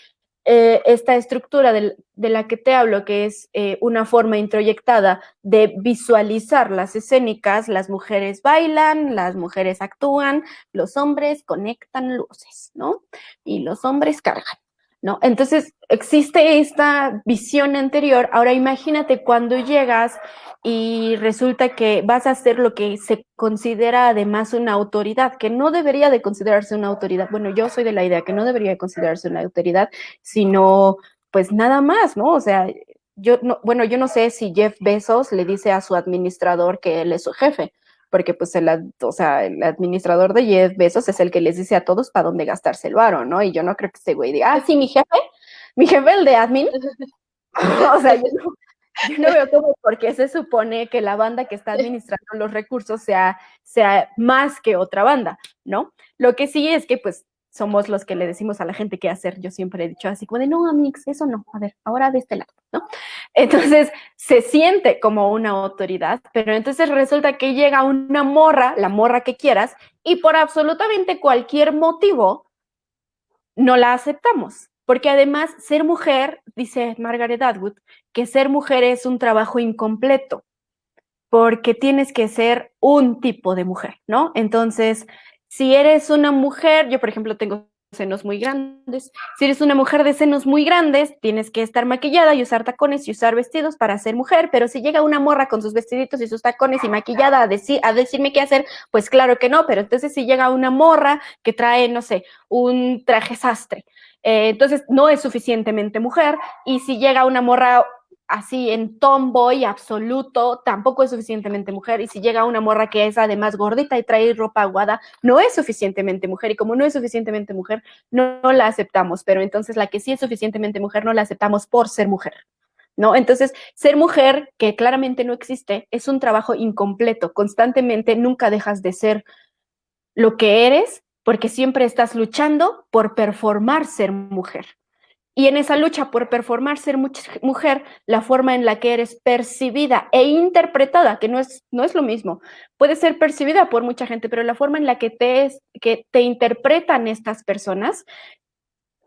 esta estructura de la que te hablo, que es una forma introyectada de visualizar las escénicas, las mujeres bailan, las mujeres actúan, los hombres conectan luces, ¿no? Y los hombres cargan, ¿no? Entonces, existe esta visión anterior. Ahora imagínate cuando llegas y resulta que vas a hacer lo que se considera además una autoridad, que no debería de considerarse una autoridad. Bueno, yo soy de la idea que no debería de considerarse una autoridad, sino pues nada más, ¿no? O sea, yo no sé si Jeff Bezos le dice a su administrador que él es su jefe, porque pues el administrador de Jeff Bezos es el que les dice a todos para dónde gastarse el varo, ¿no? Y yo no creo que este güey diga, sí, mi jefe el de admin. O sea, yo no veo como porque se supone que la banda que está administrando los recursos sea más que otra banda, ¿no? Lo que sí es que pues somos los que le decimos a la gente qué hacer. Yo siempre he dicho así como de, no, amigos, eso no, a ver, ahora de este lado, ¿no? Entonces se siente como una autoridad, pero entonces resulta que llega una morra, la morra que quieras, y por absolutamente cualquier motivo no la aceptamos. Porque además ser mujer, dice Margaret Atwood, que ser mujer es un trabajo incompleto, porque tienes que ser un tipo de mujer, ¿no? Entonces, si eres una mujer, yo por ejemplo tengo senos muy grandes, si eres una mujer de senos muy grandes, tienes que estar maquillada y usar tacones y usar vestidos para ser mujer, pero si llega una morra con sus vestiditos y sus tacones y maquillada a decirme qué hacer, pues claro que no, pero entonces si llega una morra que trae, no sé, un traje sastre, entonces no es suficientemente mujer, y si llega una morra así en tomboy absoluto, tampoco es suficientemente mujer, y si llega una morra que es además gordita y trae ropa aguada, no es suficientemente mujer, y como no es suficientemente mujer, no la aceptamos, pero entonces la que sí es suficientemente mujer no la aceptamos por ser mujer, ¿no? Entonces, ser mujer, que claramente no existe, es un trabajo incompleto, constantemente nunca dejas de ser lo que eres, porque siempre estás luchando por performar ser mujer. Y en esa lucha por performar ser mujer, la forma en la que eres percibida e interpretada, que no es lo mismo, puede ser percibida por mucha gente, pero la forma en la que te interpretan estas personas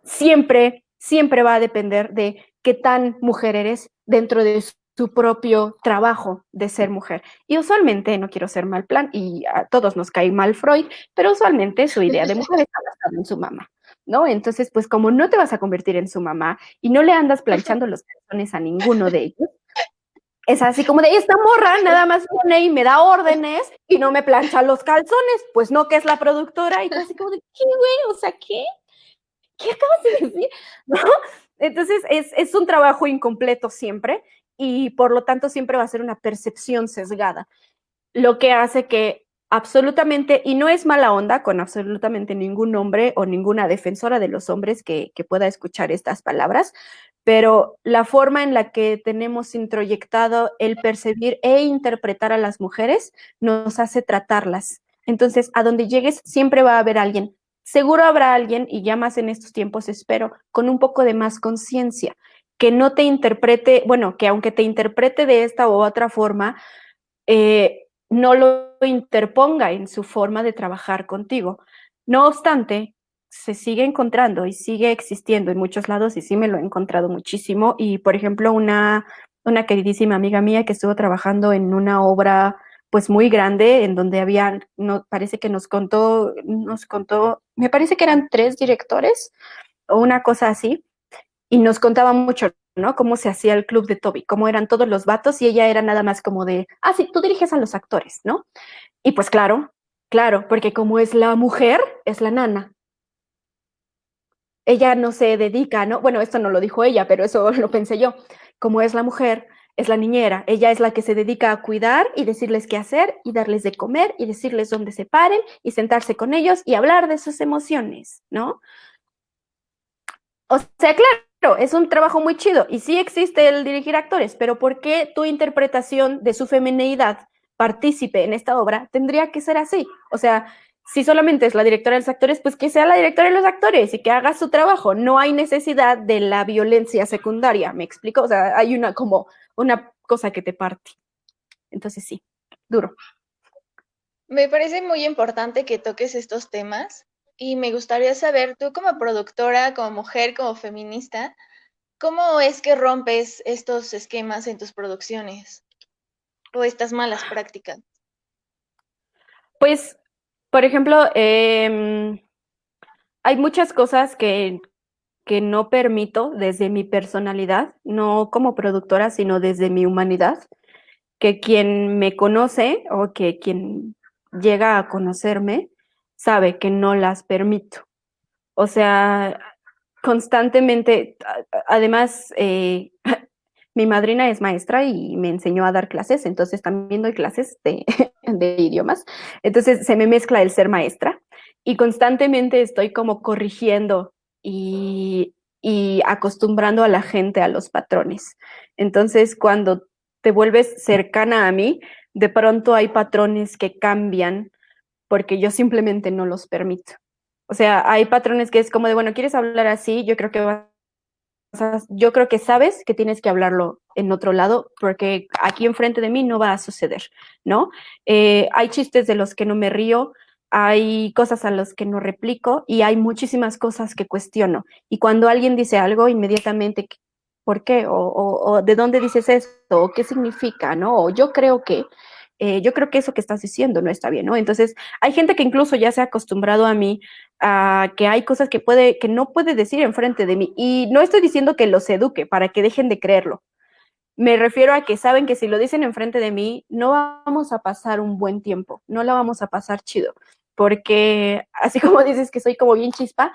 siempre va a depender de qué tan mujer eres dentro de su propio trabajo de ser mujer. Y usualmente, no quiero ser mal plan, y a todos nos cae mal Freud, pero usualmente su idea de mujer está basada en su mamá, ¿no? Entonces, pues como no te vas a convertir en su mamá y no le andas planchando los calzones a ninguno de ellos, es así como de, esta morra nada más viene y me da órdenes y no me plancha los calzones, pues no, que es la productora, y tú así como de, ¿qué, güey? O sea, ¿qué acabas de decir? ¿No? Entonces, es un trabajo incompleto siempre, y por lo tanto siempre va a ser una percepción sesgada, lo que hace que absolutamente, y no es mala onda con absolutamente ningún hombre o ninguna defensora de los hombres que pueda escuchar estas palabras, pero la forma en la que tenemos introyectado el percibir e interpretar a las mujeres nos hace tratarlas. Entonces, a donde llegues siempre va a haber alguien. Seguro habrá alguien, y ya más en estos tiempos espero, con un poco de más conciencia, que no te interprete, bueno, que aunque te interprete de esta u otra forma, no lo interponga en su forma de trabajar contigo. No obstante, se sigue encontrando y sigue existiendo en muchos lados, y sí me lo he encontrado muchísimo. Y, por ejemplo, una queridísima amiga mía que estuvo trabajando en una obra pues muy grande, en donde había, no, parece que nos contó, me parece que eran 3 directores o una cosa así, y nos contaba mucho, ¿no? Cómo se hacía el club de Toby, cómo eran todos los vatos y ella era nada más como de, ah, sí, tú diriges a los actores, ¿no? Y pues claro, claro, porque como es la mujer, es la nana. Ella no se dedica, ¿no? Bueno, esto no lo dijo ella, pero eso lo pensé yo. Como es la mujer, es la niñera. Ella es la que se dedica a cuidar y decirles qué hacer y darles de comer y decirles dónde se paren y sentarse con ellos y hablar de sus emociones, ¿no? O sea, claro, es un trabajo muy chido y sí existe el dirigir actores, pero ¿por qué tu interpretación de su femineidad partícipe en esta obra tendría que ser así? O sea, si solamente es la directora de los actores, pues que sea la directora de los actores y que haga su trabajo. No hay necesidad de la violencia secundaria, ¿me explico? O sea, hay una como una cosa que te parte. Entonces sí, duro. Me parece muy importante que toques estos temas y me gustaría saber, tú como productora, como mujer, como feminista, ¿cómo es que rompes estos esquemas en tus producciones o estas malas prácticas? Pues, por ejemplo, hay muchas cosas que no permito desde mi personalidad, no como productora, sino desde mi humanidad, que quien me conoce o que quien llega a conocerme sabe que no las permito. O sea, constantemente, además, mi madrina es maestra y me enseñó a dar clases, entonces también doy clases de idiomas. Entonces se me mezcla el ser maestra y constantemente estoy como corrigiendo y acostumbrando a la gente a los patrones. Entonces, cuando te vuelves cercana a mí, de pronto hay patrones que cambian porque yo simplemente no los permito. O sea, hay patrones que es como de, bueno, ¿quieres hablar así? Yo creo que sabes que tienes que hablarlo en otro lado porque aquí enfrente de mí no va a suceder, ¿no? Hay chistes de los que no me río, hay cosas a las que no replico y hay muchísimas cosas que cuestiono. Y cuando alguien dice algo, inmediatamente, ¿por qué? O ¿de dónde dices esto? ¿O qué significa? ¿No? O yo creo que eso que estás diciendo no está bien, ¿no? Entonces, hay gente que incluso ya se ha acostumbrado a mí que hay cosas que no puede decir enfrente de mí. Y no estoy diciendo que los eduque para que dejen de creerlo. Me refiero a que saben que si lo dicen enfrente de mí, no vamos a pasar un buen tiempo, no la vamos a pasar chido. Porque así como dices que soy como bien chispa,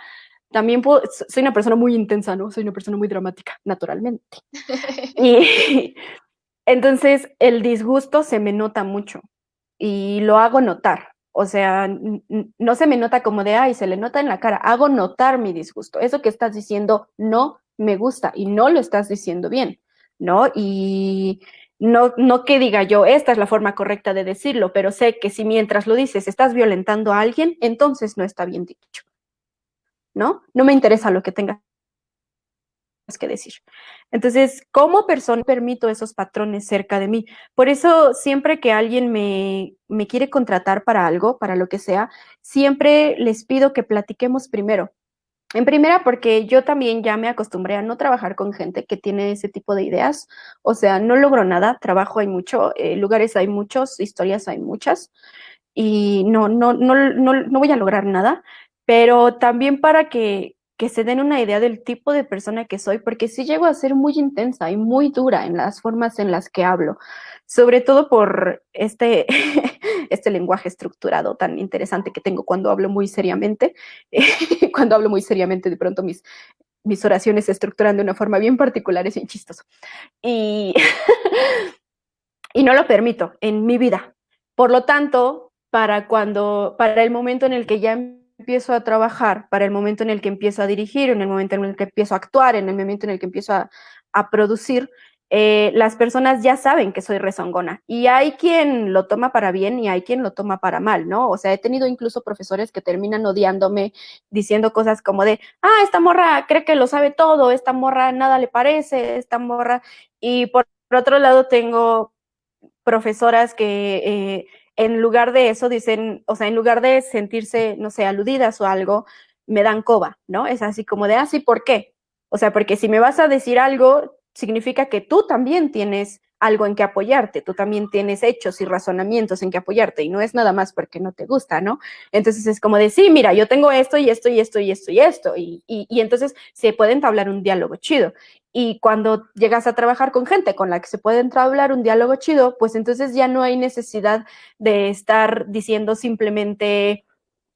también soy una persona muy intensa, ¿no? Soy una persona muy dramática, naturalmente. Y entonces el disgusto se me nota mucho y lo hago notar. O sea, no se me nota como de, ay, se le nota en la cara. Hago notar mi disgusto. Eso que estás diciendo no me gusta y no lo estás diciendo bien, ¿no? Y no que diga yo, esta es la forma correcta de decirlo, pero sé que si mientras lo dices estás violentando a alguien, entonces no está bien dicho, ¿no? No me interesa lo que tengas que decir. Entonces, como persona permito esos patrones cerca de mí. Por eso, siempre que alguien me quiere contratar para algo, para lo que sea, siempre les pido que platiquemos primero. En primera, porque yo también ya me acostumbré a no trabajar con gente que tiene ese tipo de ideas. O sea, no logro nada, trabajo hay mucho, lugares hay muchos, historias hay muchas, y no voy a lograr nada, pero también para que se den una idea del tipo de persona que soy, porque sí llego a ser muy intensa y muy dura en las formas en las que hablo, sobre todo por este lenguaje estructurado tan interesante que tengo cuando hablo muy seriamente. Cuando hablo muy seriamente, de pronto mis oraciones se estructuran de una forma bien particular, es bien chistoso. Y, y no lo permito en mi vida. Por lo tanto, para el momento en el que ya empiezo a trabajar, para el momento en el que empiezo a dirigir, en el momento en el que empiezo a actuar, en el momento en el que empiezo a producir, las personas ya saben que soy rezongona. Y hay quien lo toma para bien y hay quien lo toma para mal, ¿no? O sea, he tenido incluso profesores que terminan odiándome, diciendo cosas como de, ah, esta morra cree que lo sabe todo, esta morra nada le parece, esta morra. Y por otro lado tengo profesoras que en lugar de eso dicen, o sea, en lugar de sentirse, no sé, aludidas o algo, me dan coba, ¿no? Es así como de, ah, sí, ¿por qué? O sea, porque si me vas a decir algo, significa que tú también tienes algo en que apoyarte, tú también tienes hechos y razonamientos en que apoyarte y no es nada más porque no te gusta, ¿no? Entonces es como de, sí, mira, yo tengo esto y esto y esto y esto y esto y entonces se puede entablar un diálogo chido. Y cuando llegas a trabajar con gente con la que se puede entablar un diálogo chido, pues entonces ya no hay necesidad de estar diciendo simplemente,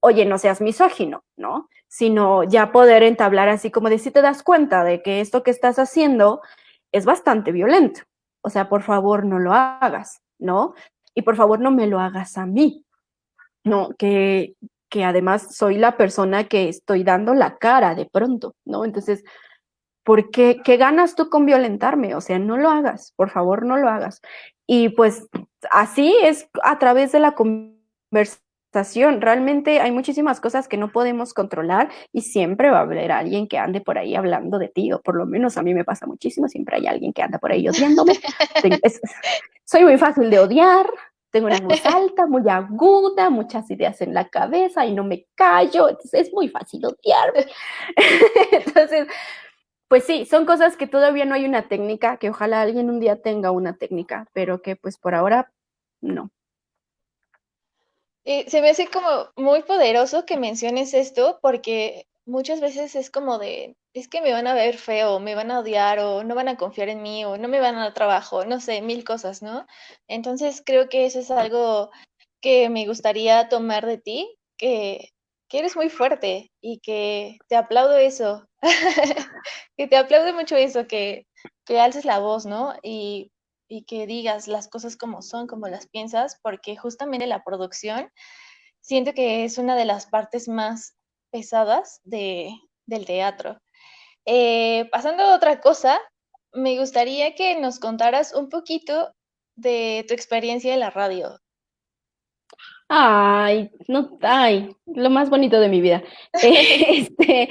oye, no seas misógino, ¿no? Sino ya poder entablar así como de si te das cuenta de que esto que estás haciendo es bastante violento. O sea, por favor, no lo hagas, ¿no? Y por favor, no me lo hagas a mí, ¿no? Que además soy la persona que estoy dando la cara de pronto, ¿no? Entonces, ¿por qué? ¿Qué ganas tú con violentarme? O sea, no lo hagas, por favor, no lo hagas. Y pues así es a través de la conversación. Realmente hay muchísimas cosas que no podemos controlar y siempre va a haber alguien que ande por ahí hablando de ti, o por lo menos a mí me pasa muchísimo, siempre hay alguien que anda por ahí odiándome. Soy muy fácil de odiar, tengo una voz alta, muy aguda, muchas ideas en la cabeza y no me callo, entonces es muy fácil odiarme. Entonces, pues sí, son cosas que todavía no hay una técnica, que ojalá alguien un día tenga una técnica, pero que pues por ahora no. Se me hace como muy poderoso que menciones esto porque muchas veces es como de, es que me van a ver feo, me van a odiar o no van a confiar en mí o no me van a dar trabajo, no sé, mil cosas, ¿no? Entonces creo que eso es algo que me gustaría tomar de ti, que eres muy fuerte y que te aplaudo eso, que te aplaudo mucho eso, que alces la voz, ¿no? Y que digas las cosas como son, como las piensas, porque justamente la producción siento que es una de las partes más pesadas del teatro. Pasando a otra cosa, me gustaría que nos contaras un poquito de tu experiencia en la radio. Ay, no, ay, lo más bonito de mi vida. Este,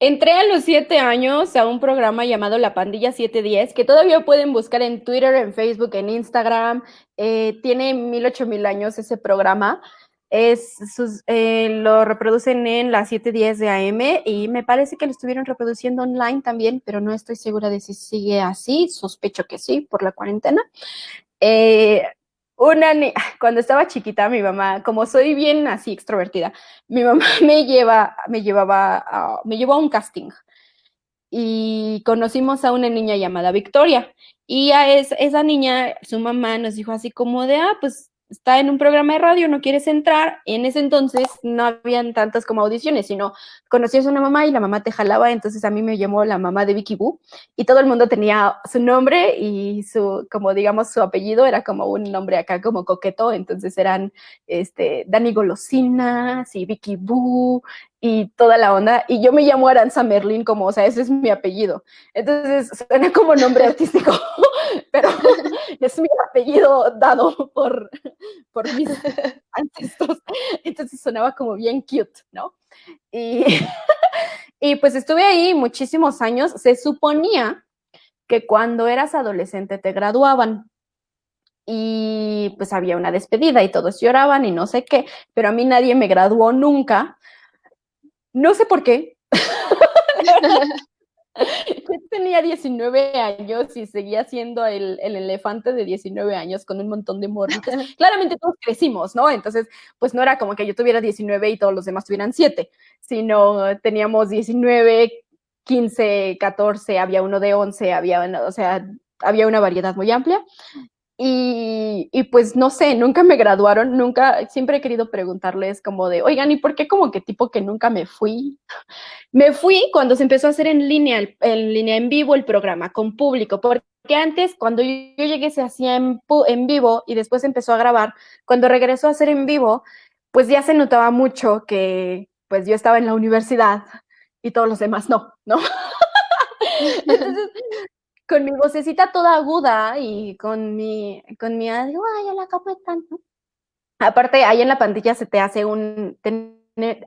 entré a los 7 años a un programa llamado La Pandilla 710, que todavía pueden buscar en Twitter, en Facebook, en Instagram. Tiene 1000 años ese programa. Lo reproducen en las 7:10 de AM y me parece que lo estuvieron reproduciendo online también, pero no estoy segura de si sigue así. Sospecho que sí, por la cuarentena. Eh, Cuando estaba chiquita, mi mamá, como soy bien así extrovertida, mi mamá me llevó a un casting y conocimos a una niña llamada Victoria. Y esa niña, su mamá nos dijo así como de, pues está en un programa de radio, no quieres entrar. Y en ese entonces no habían tantas como audiciones, sino conocías a una mamá y la mamá te jalaba. Entonces a mí me llamó la mamá de Vicky Boo y todo el mundo tenía su nombre y como digamos, su apellido era como un nombre acá como coqueto. Entonces eran Dani Golosinas y Vicky Boo y toda la onda, y yo me llamo Aranza Merlin, como, o sea, ese es mi apellido. Entonces, suena como nombre artístico, pero es mi apellido dado por mis ancestros. Entonces sonaba como bien cute, ¿no? Y, y pues estuve ahí muchísimos años. Se suponía que cuando eras adolescente te graduaban y pues había una despedida y todos lloraban y no sé qué, pero a mí nadie me graduó nunca. No sé por qué. Yo tenía 19 años y seguía siendo el elefante de 19 años con un montón de morritos. Claramente todos crecimos, ¿no? Entonces, pues no era como que yo tuviera 19 y todos los demás tuvieran 7, sino teníamos 19, 15, 14, había uno de 11, o sea, había una variedad muy amplia. Y pues no sé, nunca me graduaron, nunca, siempre he querido preguntarles como de, oigan, ¿y por qué como que tipo que nunca me fui? Me fui cuando se empezó a hacer en línea en vivo el programa con público, porque antes cuando yo llegué se hacía en vivo y después empezó a grabar. Cuando regresó a hacer en vivo, pues ya se notaba mucho que pues yo estaba en la universidad y todos los demás no, ¿no? Entonces, con mi vocecita toda aguda y digo, ay, hola, ¿cómo están? ¿No? Aparte, ahí en la pandilla se te hace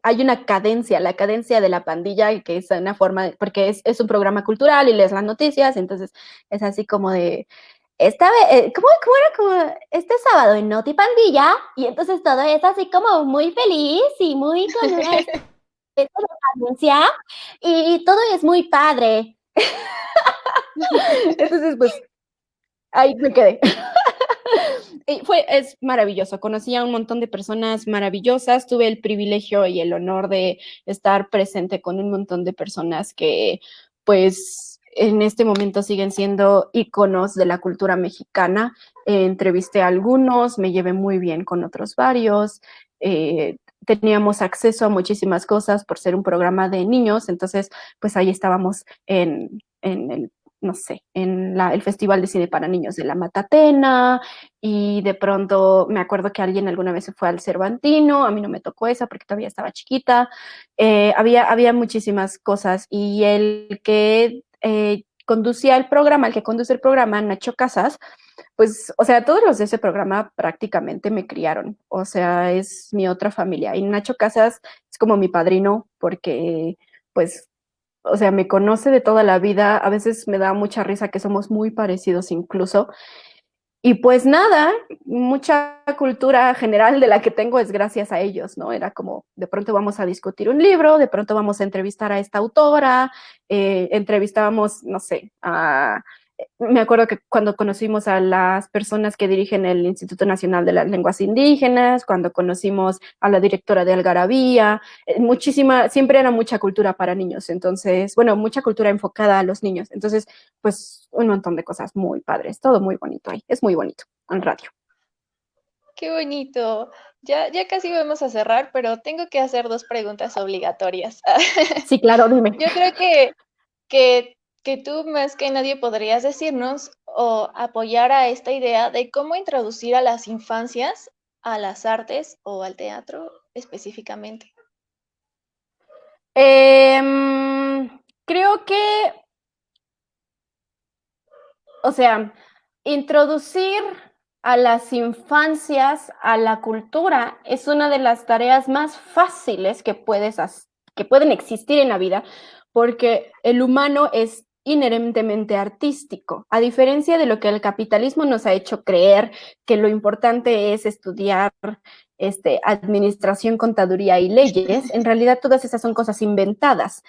hay una cadencia, la cadencia de la pandilla, que es una forma, porque es un programa cultural y lees las noticias, entonces es así como de, ¿cómo era? Como, este sábado en Noti Pandilla, y entonces todo es así como muy feliz y muy con una especie de cadencia, y todo es muy padre. Entonces, pues, ahí me quedé. Y es maravilloso, conocí a un montón de personas maravillosas, tuve el privilegio y el honor de estar presente con un montón de personas que pues en este momento siguen siendo íconos de la cultura mexicana. Entrevisté a algunos, me llevé muy bien con otros varios, teníamos acceso a muchísimas cosas por ser un programa de niños, entonces pues ahí estábamos en el, no sé, en el Festival de Cine para Niños de la Matatena, y de pronto me acuerdo que alguien alguna vez se fue al Cervantino, a mí no me tocó esa porque todavía estaba chiquita. Había muchísimas cosas, y el que conducía el programa, el que conduce el programa, Nacho Casas, pues, o sea, todos los de ese programa prácticamente me criaron, o sea, es mi otra familia, y Nacho Casas es como mi padrino porque, pues, o sea, me conoce de toda la vida, a veces me da mucha risa que somos muy parecidos incluso, y pues nada, mucha cultura general de la que tengo es gracias a ellos, ¿no? Era como, de pronto vamos a discutir un libro, de pronto vamos a entrevistar a esta autora, entrevistábamos, no sé, me acuerdo que cuando conocimos a las personas que dirigen el Instituto Nacional de las Lenguas Indígenas, cuando conocimos a la directora de Algarabía, siempre era mucha cultura para niños, entonces, bueno, mucha cultura enfocada a los niños, entonces, pues un montón de cosas muy padres, todo muy bonito ahí, es muy bonito en radio. Qué bonito. Ya casi vamos a cerrar, pero tengo que hacer dos preguntas obligatorias. Sí, claro, dime. Yo creo que tú más que nadie podrías decirnos o apoyar a esta idea de cómo introducir a las infancias a las artes o al teatro específicamente. Creo que, o sea, introducir a las infancias a la cultura es una de las tareas más fáciles que pueden existir en la vida, porque el humano es inherentemente artístico, a diferencia de lo que el capitalismo nos ha hecho creer, que lo importante es estudiar administración, contaduría y leyes. En realidad todas esas son cosas inventadas.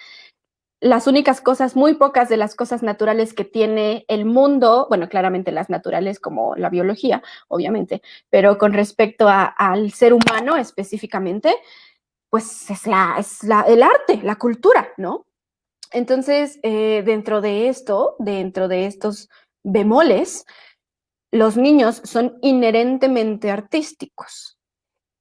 Las únicas cosas, muy pocas de las cosas naturales que tiene el mundo, bueno, claramente las naturales como la biología, obviamente, pero con respecto al ser humano específicamente, pues es el arte, la cultura, ¿no? Entonces, dentro de estos bemoles, los niños son inherentemente artísticos,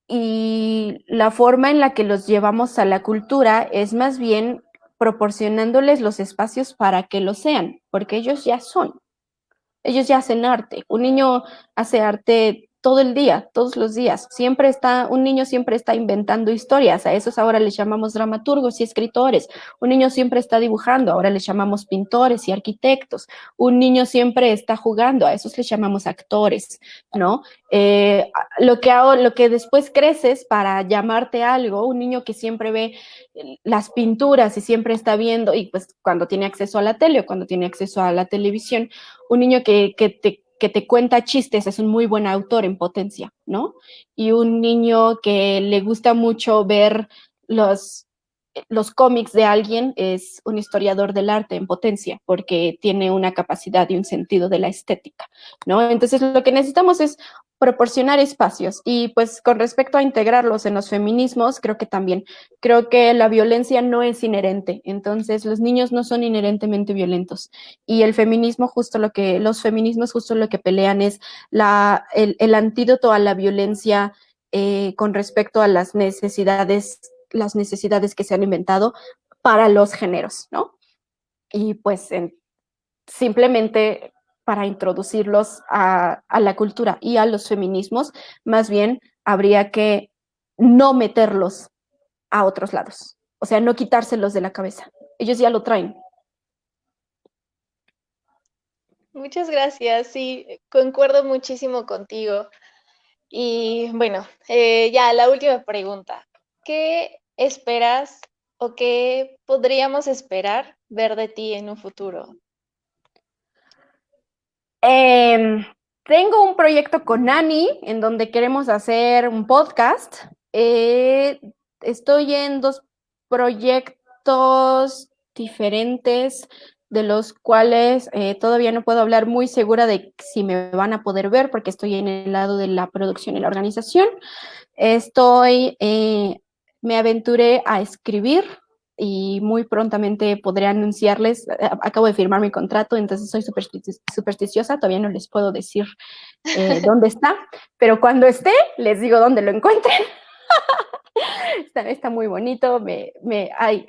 y la forma en la que los llevamos a la cultura es más bien proporcionándoles los espacios para que lo sean, porque ellos ya hacen arte. Un niño hace arte todo el día, todos los días. Un niño siempre está inventando historias. A esos ahora les llamamos dramaturgos y escritores. Un niño siempre está dibujando. Ahora les llamamos pintores y arquitectos. Un niño siempre está jugando. A esos les llamamos actores, ¿no? Lo que después creces para llamarte algo, un niño que siempre ve las pinturas y siempre está viendo, y pues cuando tiene acceso a la tele o cuando tiene acceso a la televisión, un niño que te cuenta chistes es un muy buen autor en potencia, ¿no? Y un niño que le gusta mucho ver los cómics de alguien es un historiador del arte en potencia, porque tiene una capacidad y un sentido de la estética, ¿no? Entonces lo que necesitamos es proporcionar espacios, y pues con respecto a integrarlos en los feminismos, creo que la violencia no es inherente, entonces los niños no son inherentemente violentos, y los feminismos justo lo que pelean es el antídoto a la violencia, con respecto a las necesidades que se han inventado para los géneros, ¿no? Y pues simplemente para introducirlos a la cultura y a los feminismos, más bien habría que no meterlos a otros lados, o sea, no quitárselos de la cabeza. Ellos ya lo traen. Muchas gracias, sí, concuerdo muchísimo contigo. Y bueno, ya la última pregunta. ¿Qué esperas o qué podríamos esperar ver de ti en un futuro? Eh, Tengo un proyecto con Nani en donde queremos hacer un podcast. Estoy en dos proyectos diferentes de los cuales todavía no puedo hablar muy segura de si me van a poder ver porque estoy en el lado de la producción y la organización. Me aventuré a escribir y muy prontamente podré anunciarles, acabo de firmar mi contrato, entonces soy supersticiosa, todavía no les puedo decir dónde está, pero cuando esté, les digo dónde lo encuentren. Está muy bonito.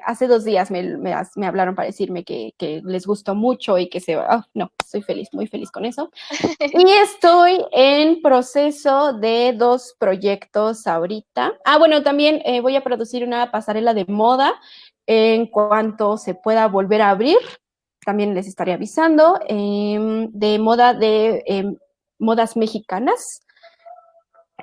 Hace 2 días me hablaron para decirme que les gustó mucho y que no, estoy feliz, muy feliz con eso. Y estoy en proceso de 2 proyectos ahorita. Bueno, también voy a producir una pasarela de moda en cuanto se pueda volver a abrir. También les estaré avisando, de moda de modas mexicanas.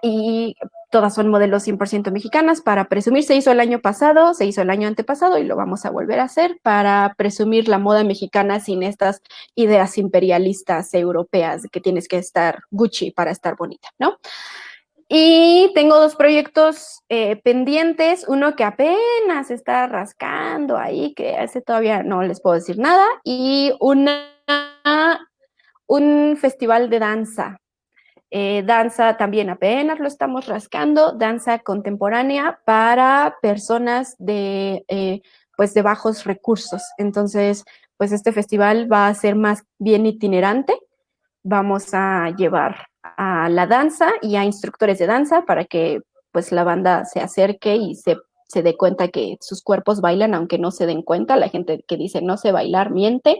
Y todas son modelos 100% mexicanas para presumir. Se hizo el año pasado, se hizo el año antepasado y lo vamos a volver a hacer para presumir la moda mexicana sin estas ideas imperialistas europeas de que tienes que estar Gucci para estar bonita, ¿no? Y tengo 2 proyectos pendientes, uno que apenas está rascando ahí, que ese todavía no les puedo decir nada, y un festival de danza. Danza también apenas lo estamos rascando, danza contemporánea para personas pues de bajos recursos. Entonces, pues este festival va a ser más bien itinerante. Vamos a llevar a la danza y a instructores de danza para que pues la banda se acerque y se dé cuenta que sus cuerpos bailan, aunque no se den cuenta. La gente que dice no sé bailar miente.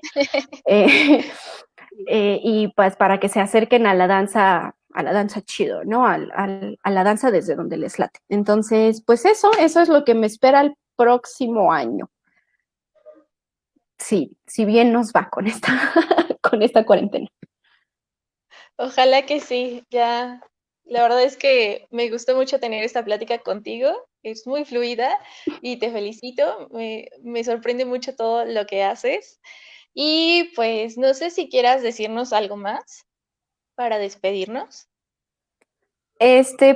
Y pues para que se acerquen a la danza chido, ¿no? A la danza desde donde les late. Entonces, pues eso es lo que me espera el próximo año. Sí, si bien nos va con con esta cuarentena. Ojalá que sí, ya. La verdad es que me gustó mucho tener esta plática contigo, es muy fluida y te felicito, me sorprende mucho todo lo que haces. Y pues no sé si quieras decirnos algo más para despedirnos.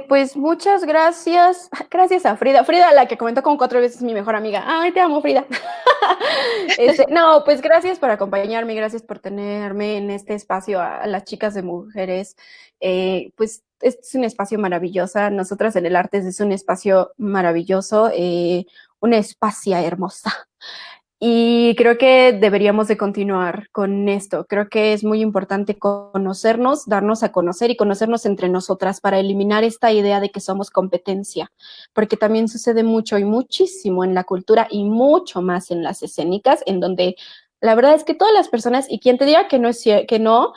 Pues muchas gracias. Gracias a Frida. Frida, la que comentó como 4 veces, mi mejor amiga. Ay, te amo, Frida. No, pues gracias por acompañarme, gracias por tenerme en este espacio a las chicas de mujeres. Pues es un espacio maravilloso. Nosotras en el Artes es un espacio maravilloso, una espacia hermosa. Y creo que deberíamos de continuar con esto. Creo que es muy importante conocernos, darnos a conocer y conocernos entre nosotras para eliminar esta idea de que somos competencia, porque también sucede mucho y muchísimo en la cultura y mucho más en las escénicas, en donde la verdad es que todas las personas, y quien te diga que no es no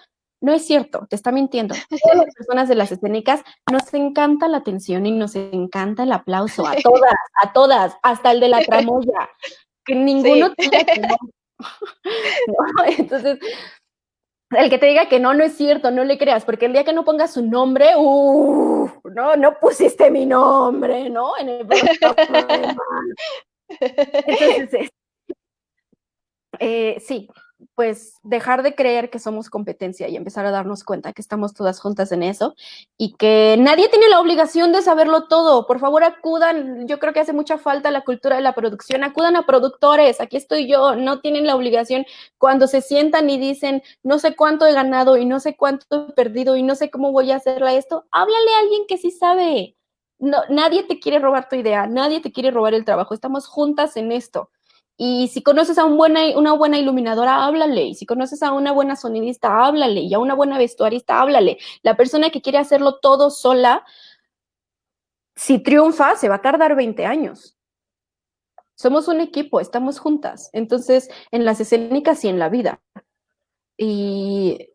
es cierto, te está mintiendo. Todas las personas de las escénicas nos encanta la atención y nos encanta el aplauso, a todas, hasta el de la tramoya. Que ninguno Sí. te diga que no. ¿No? Entonces, el que te diga que no es cierto, no le creas, porque el día que no pongas su nombre, no pusiste mi nombre, ¿no? En el programa. Entonces, sí, pues dejar de creer que somos competencia y empezar a darnos cuenta que estamos todas juntas en eso y que nadie tiene la obligación de saberlo todo. Por favor, acudan, yo creo que hace mucha falta la cultura de la producción, acudan a productores, aquí estoy yo, no tienen la obligación cuando se sientan y dicen, no sé cuánto he ganado y no sé cuánto he perdido y no sé cómo voy a hacerla esto, háblale a alguien que sí sabe. No, nadie te quiere robar tu idea, nadie te quiere robar el trabajo, estamos juntas en esto. Y si conoces a una buena iluminadora, háblale. Y si conoces a una buena sonidista, háblale. Y a una buena vestuarista, háblale. La persona que quiere hacerlo todo sola, si triunfa, se va a tardar 20 años. Somos un equipo, estamos juntas. Entonces, en las escénicas y en la vida. Y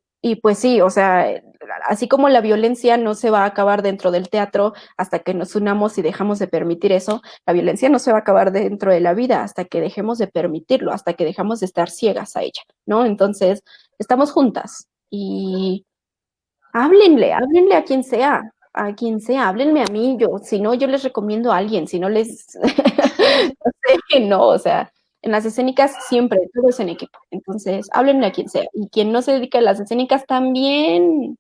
pues sí, o sea, así como la violencia no se va a acabar dentro del teatro hasta que nos unamos y dejamos de permitir eso, la violencia no se va a acabar dentro de la vida hasta que dejemos de permitirlo, hasta que dejamos de estar ciegas a ella, ¿no? Entonces, estamos juntas y háblenle a quien sea, háblenme a mí, si no, yo les recomiendo a alguien, si no les, no sé, no, o sea, en las escénicas siempre, todo es en equipo. Entonces, háblenle a quien sea. Y quien no se dedica a las escénicas también.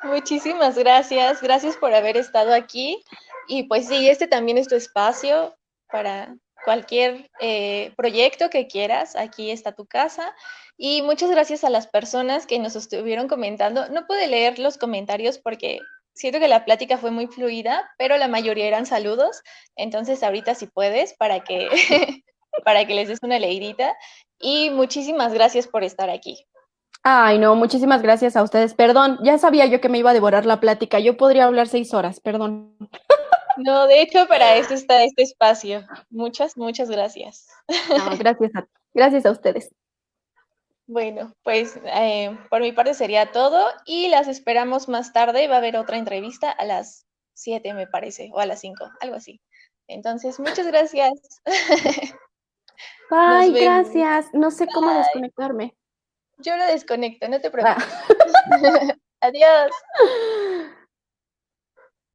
Muchísimas gracias, gracias por haber estado aquí. Y pues sí, este también es tu espacio para cualquier proyecto que quieras, aquí está tu casa. Y muchas gracias a las personas que nos estuvieron comentando. No pude leer los comentarios porque siento que la plática fue muy fluida, pero la mayoría eran saludos. Entonces ahorita si puedes para que, para que les des una leidita. Y muchísimas gracias por estar aquí. Ay, no, muchísimas gracias a ustedes. Perdón, ya sabía yo que me iba a devorar la plática. Yo podría hablar 6 horas, perdón. No, de hecho, para eso está este espacio. Muchas, muchas gracias. No, gracias a ustedes. Bueno, pues por mi parte sería todo y las esperamos más tarde. Va a haber otra entrevista a las 7, me parece, o a las 5, algo así. Entonces, muchas gracias. Nos Bye, vemos. gracias. No sé cómo Bye. desconectarme. Yo lo desconecto, no te preocupes. Adiós.